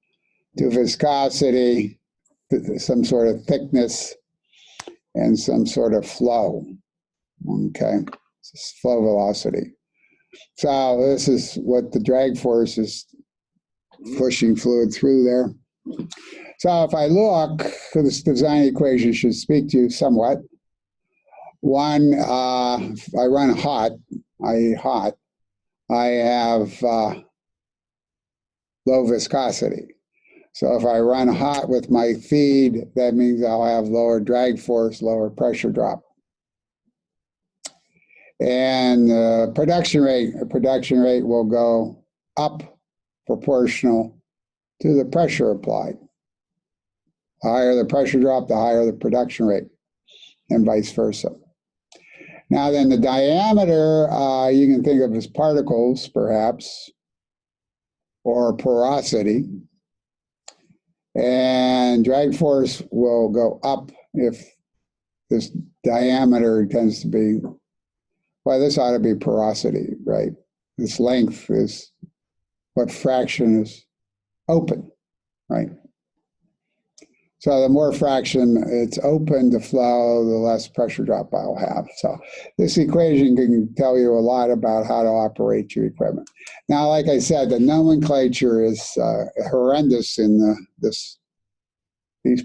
to viscosity, some sort of thickness, and some sort of flow. Okay. Flow velocity. So this is what the drag force is pushing fluid through there. So if I look, this design equation should speak to you somewhat. One, if I run hot, I have low viscosity. So if I run hot with my feed, that means I'll have lower drag force, lower pressure drop. And production rate will go up proportional to the pressure applied. The higher the pressure drop, the higher the production rate, and vice versa. Now then, the diameter you can think of as particles, perhaps, or porosity. And drag force will go up if this diameter tends to be, well, this ought to be porosity, right? This length is what fraction is open, right? So the more fraction it's open to flow, the less pressure drop I'll have. So this equation can tell you a lot about how to operate your equipment. Now, like I said, the nomenclature is horrendous in these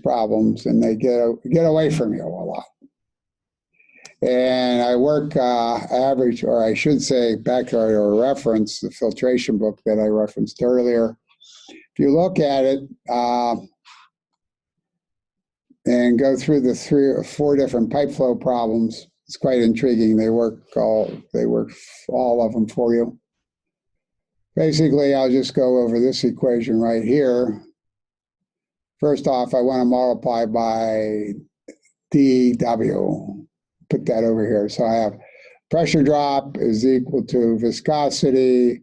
problems, and they get away from you a lot. And I work average, or I should say, back to our reference, the filtration book that I referenced earlier. If you look at it and go through the 3 or 4 different pipe flow problems, it's quite intriguing. They work all of them for you. Basically, I'll just go over this equation right here. First off, I want to multiply by dW. Put that over here. So I have pressure drop is equal to viscosity,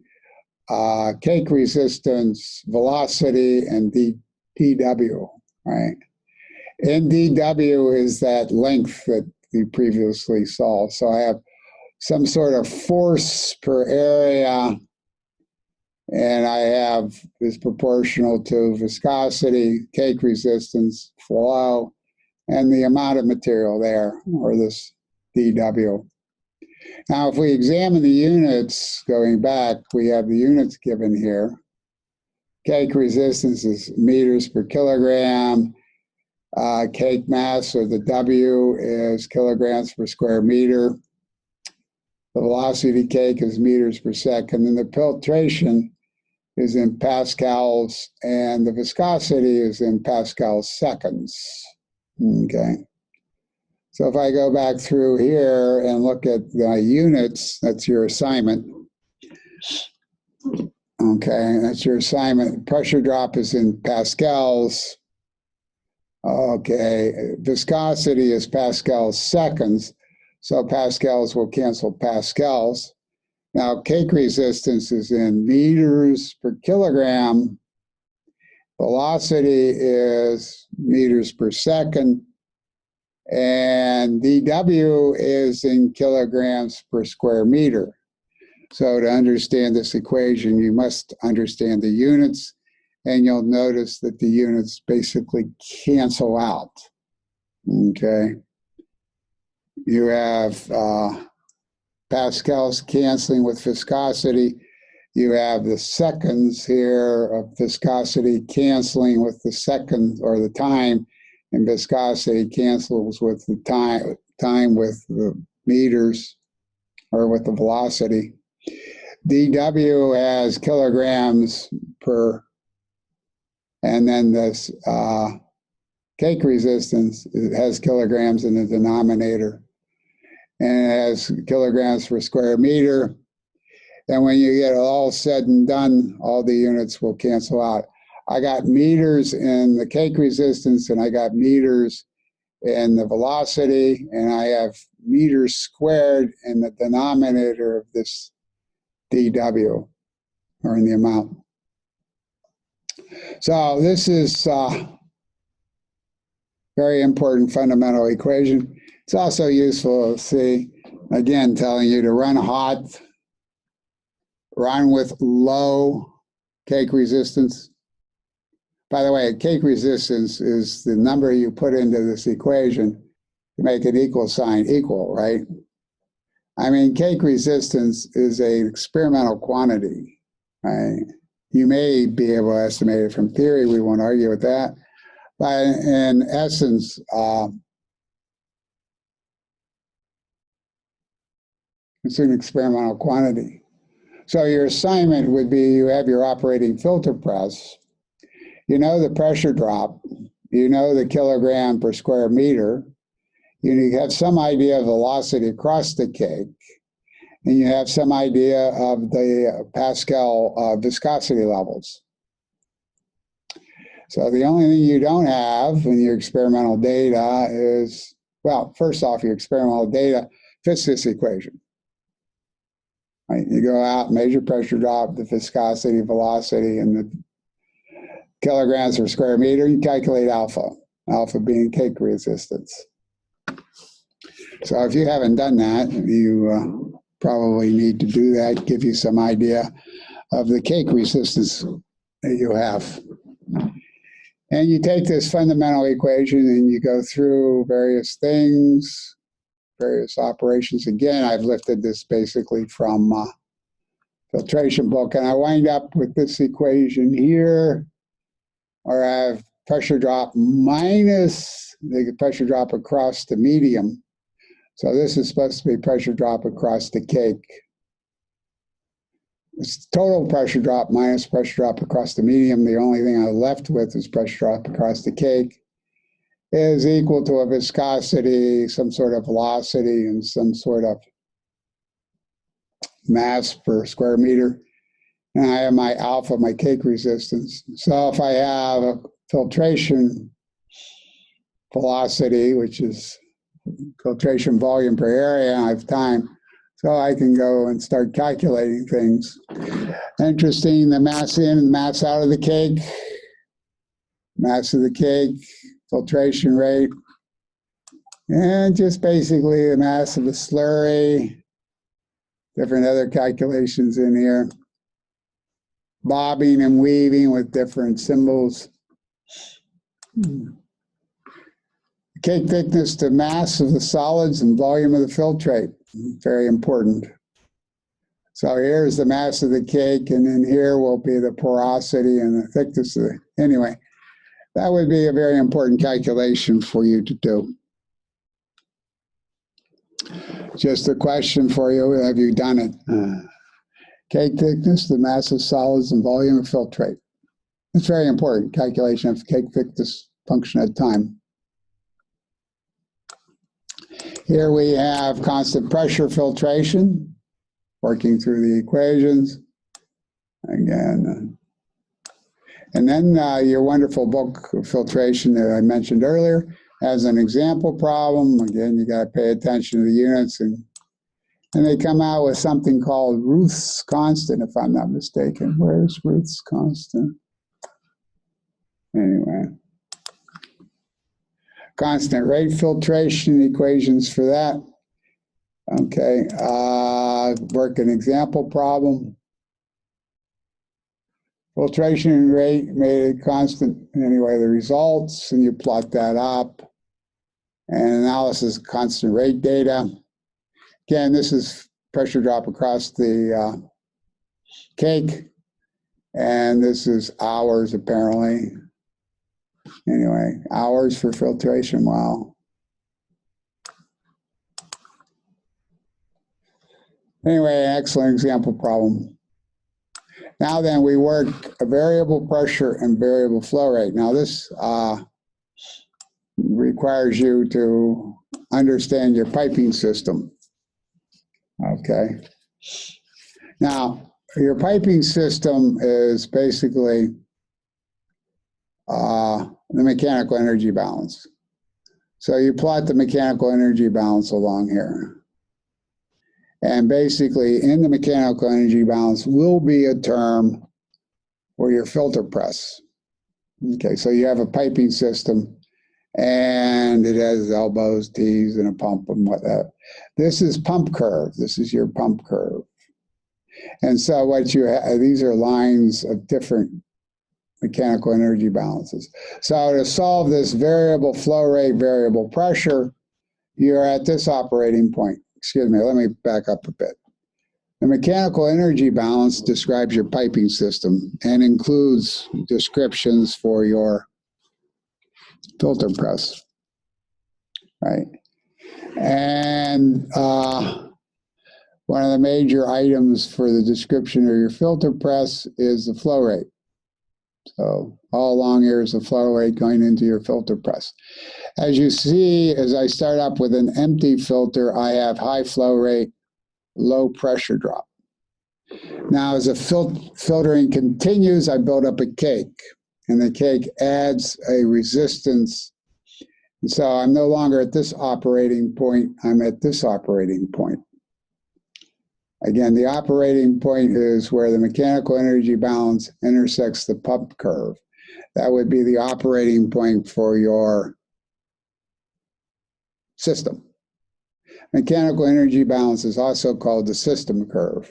cake resistance, velocity, and dW, right? And dW is that length that we previously saw. So I have some sort of force per area, and I have is proportional to viscosity, cake resistance, flow, and the amount of material there, or this dW. Now, if we examine the units going back, we have the units given here. Cake resistance is meters per kilogram. Cake mass, or the W, is kilograms per square meter. The velocity of the cake is meters per second. And the filtration is in pascals, and the viscosity is in pascal seconds. Okay. So if I go back through here and look at the units, that's your assignment. Okay, that's your assignment. Pressure drop is in pascals. Okay, viscosity is pascal seconds, so pascals will cancel pascals. Now, cake resistance is in meters per kilogram. Velocity is meters per second. And dW is in kilograms per square meter. So to understand this equation, you must understand the units, and you'll notice that the units basically cancel out. Okay. You have pascals canceling with viscosity. You have the seconds here of viscosity canceling with the seconds, or the time, and viscosity cancels with the time with the meters, or with the velocity. dW has kilograms per, and then this cake resistance has kilograms in the denominator, and it has kilograms per square meter. And when you get it all said and done, all the units will cancel out. I got meters in the cake resistance, and I got meters in the velocity, and I have meters squared in the denominator of this dW, or in the amount. So this is very important fundamental equation. It's also useful to see, again, telling you to run hot, run with low cake resistance. By the way, cake resistance is the number you put into this equation to make an equal sign equal, right? I mean, cake resistance is an experimental quantity, right? You may be able to estimate it from theory. We won't argue with that. But in essence, it's an experimental quantity. So your assignment would be, you have your operating filter press. You know the pressure drop. You know the kilogram per square meter. You have some idea of velocity across the cake. And you have some idea of the pascal viscosity levels. So the only thing you don't have in your experimental data is, well, first off, your experimental data fits this equation. Right? You go out, measure pressure drop, the viscosity, velocity, and the kilograms per square meter. You calculate alpha, alpha being cake resistance. So if you haven't done that, you probably need to do that, give you some idea of the cake resistance that you have. And you take this fundamental equation and you go through various things, various operations. Again, I've lifted this basically from filtration book, and I wind up with this equation here, where I have pressure drop minus the pressure drop across the medium. So this is supposed to be pressure drop across the cake. It's total pressure drop minus pressure drop across the medium. The only thing I'm left with is pressure drop across the cake, is equal to a viscosity, some sort of velocity, and some sort of mass per square meter. And I have my alpha, my cake resistance. So if I have a filtration velocity, which is filtration volume per area, I have time. So I can go and start calculating things. Interesting, the mass in and mass out of the cake, mass of the cake, filtration rate, and just basically the mass of the slurry, different other calculations in here, bobbing and weaving with different symbols. Cake thickness to mass of the solids and volume of the filtrate, very important. So here's the mass of the cake, and then here will be the porosity and the thickness of the, anyway, that would be a very important calculation for you to do. Just a question for you, have you done it? Cake thickness, the mass of solids and volume of filtrate. It's very important, calculation of cake thickness function at time. Here we have constant pressure filtration, working through the equations. Again, and then your wonderful book, Filtration, that I mentioned earlier, has an example problem. Again, you got to pay attention to the units, and they come out with something called Ruth's constant, if I'm not mistaken. Where's Ruth's constant? Anyway, constant rate filtration equations for that. Okay, work an example problem. Filtration rate made it constant. Anyway, the results, and you plot that up. And analysis of constant rate data. Again, this is pressure drop across the cake. And this is hours, apparently. Anyway, hours for filtration. Wow. Anyway, excellent example problem. Now then, we work a variable pressure and variable flow rate. Now this requires you to understand your piping system. Okay. Now, your piping system is basically the mechanical energy balance. So you plot the mechanical energy balance along here. And basically, in the mechanical energy balance will be a term for your filter press. Okay, so you have a piping system, and it has elbows, T's, and a pump and whatnot. This is pump curve. This is your pump curve. And so what you have, these are lines of different mechanical energy balances. So to solve this variable flow rate, variable pressure, you're at this operating point. Excuse me, let me back up a bit. The mechanical energy balance describes your piping system and includes descriptions for your filter press, right? And one of the major items for the description of your filter press is the flow rate. So all along here is the flow rate going into your filter press. As you see, as I start up with an empty filter, I have high flow rate, low pressure drop. Now, as the filtering continues, I build up a cake, and the cake adds a resistance. And so I'm no longer at this operating point, I'm at this operating point. Again, the operating point is where the mechanical energy balance intersects the pump curve. That would be the operating point for your system. Mechanical energy balance is also called the system curve.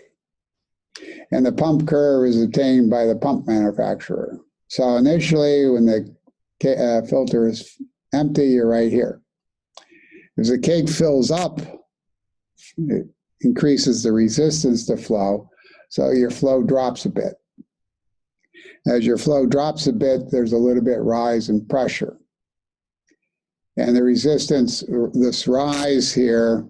And the pump curve is obtained by the pump manufacturer. So initially, when the filter is empty, you're right here. As the cake fills up, it increases the resistance to flow, so your flow drops a bit. As your flow drops a bit, there's a little bit rise in pressure. And the resistance, this rise here,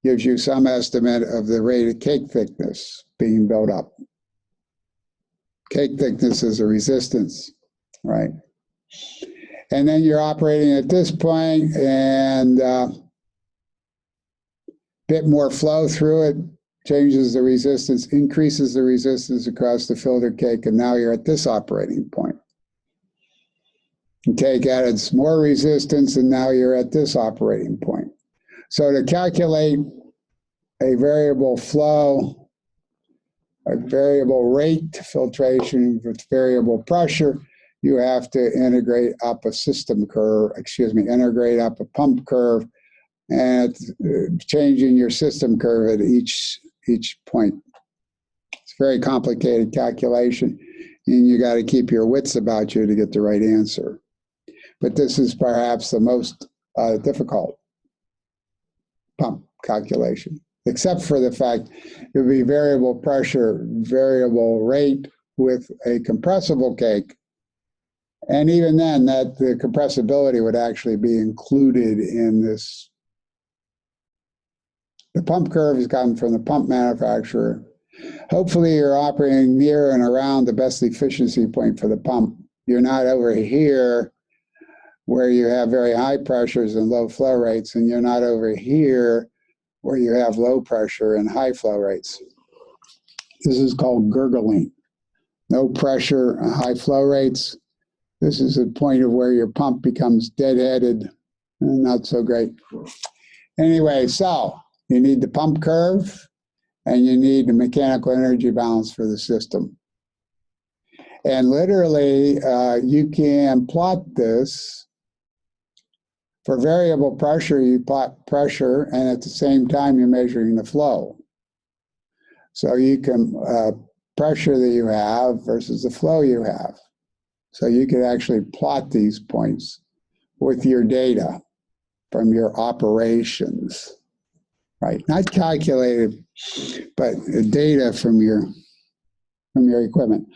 gives you some estimate of the rate of cake thickness being built up. Cake thickness is a resistance, right? And then you're operating at this point, and bit more flow through it, changes the resistance, increases the resistance across the filter cake, and now you're at this operating point. The cake added some more resistance, and now you're at this operating point. So to calculate a variable flow, a variable rate filtration with variable pressure, you have to integrate up a system curve, integrate up a pump curve, and changing your system curve at each point. It's a very complicated calculation, and you got to keep your wits about you to get the right answer. But this is perhaps the most difficult pump calculation, except for the fact it would be variable pressure, variable rate with a compressible cake. And even then, that the compressibility would actually be included in this. The pump curve is gotten from the pump manufacturer. Hopefully you're operating near and around the best efficiency point for the pump. You're not over here where you have very high pressures and low flow rates, and you're not over here where you have low pressure and high flow rates. This is called gurgling. No pressure, high flow rates. This is the point of where your pump becomes deadheaded and not so great. Anyway, so you need the pump curve and you need the mechanical energy balance for the system. And literally, you can plot this. For variable pressure, you plot pressure, and at the same time, you're measuring the flow. So you can pressure that you have versus the flow you have. So you could actually plot these points with your data from your operations, right? Not calculated, but data from your equipment.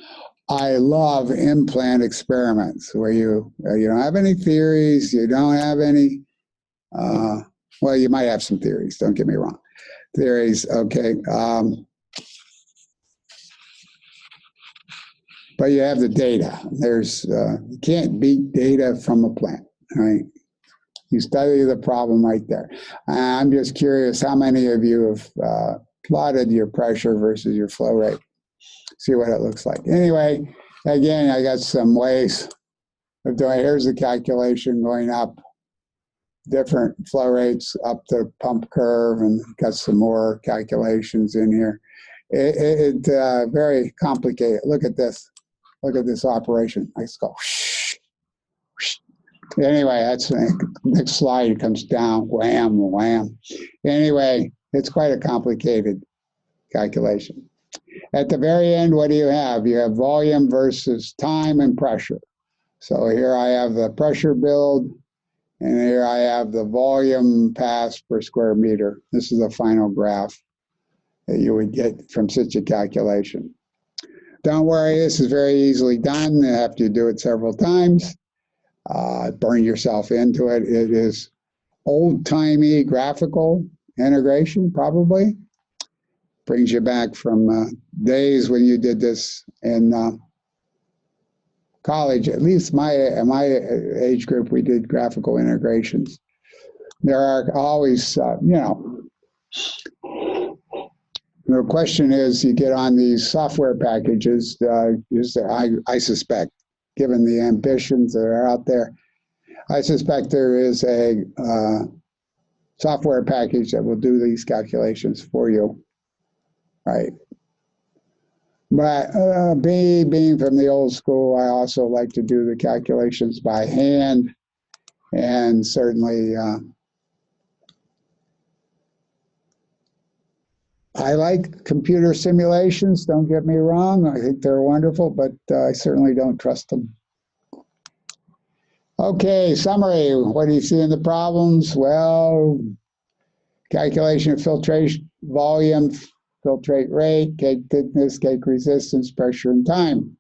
I love implant experiments where you don't have any theories, you don't have any, well, you might have some theories, don't get me wrong. Theories, okay. But you have the data. You can't beat data from a plant, right? You study the problem right there. I'm just curious how many of you have plotted your pressure versus your flow rate. See what it looks like. Anyway, again, I got some ways of doing it. Here's the calculation going up, different flow rates up the pump curve, and got some more calculations in here. It's very complicated. Look at this. Look at this operation. I just go whoosh, whoosh. Anyway, that's the next slide. It comes down, wham, wham. Anyway, it's quite a complicated calculation. At the very end, what do you have? You have volume versus time and pressure. So here I have the pressure build, and here I have the volume passed per square meter. This is the final graph that you would get from such a calculation. Don't worry, this is very easily done after you do it several times. Burn yourself into it. It is old-timey graphical integration, probably. Brings you back from days when you did this in college. At least my age group, we did graphical integrations. There are always, the question is, you get on these software packages, I suspect, given the ambitions that are out there, I suspect there is a software package that will do these calculations for you, right? But being from the old school, I also like to do the calculations by hand, and certainly I like computer simulations, don't get me wrong. I think they're wonderful, but I certainly don't trust them. Okay, summary. What do you see in the problems? Well, calculation of filtration volume, filtrate rate, cake thickness, cake resistance, pressure, and time.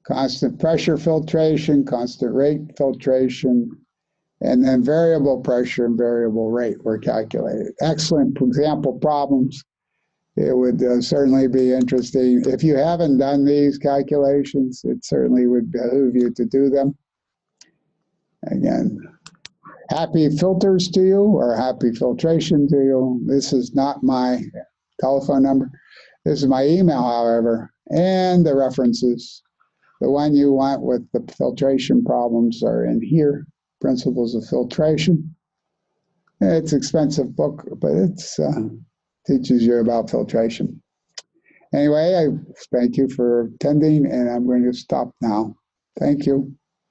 Constant pressure filtration, constant rate filtration, and then variable pressure and variable rate were calculated. Excellent example problems. It would certainly be interesting. If you haven't done these calculations, it certainly would behoove you to do them. Again, happy filters to you, or happy filtration to you. This is not my telephone number. This is my email, however, and the references. The one you want with the filtration problems are in here. Principles of Filtration. It's an expensive book, but it teaches you about filtration. Anyway, I thank you for attending, and I'm going to stop now. Thank you.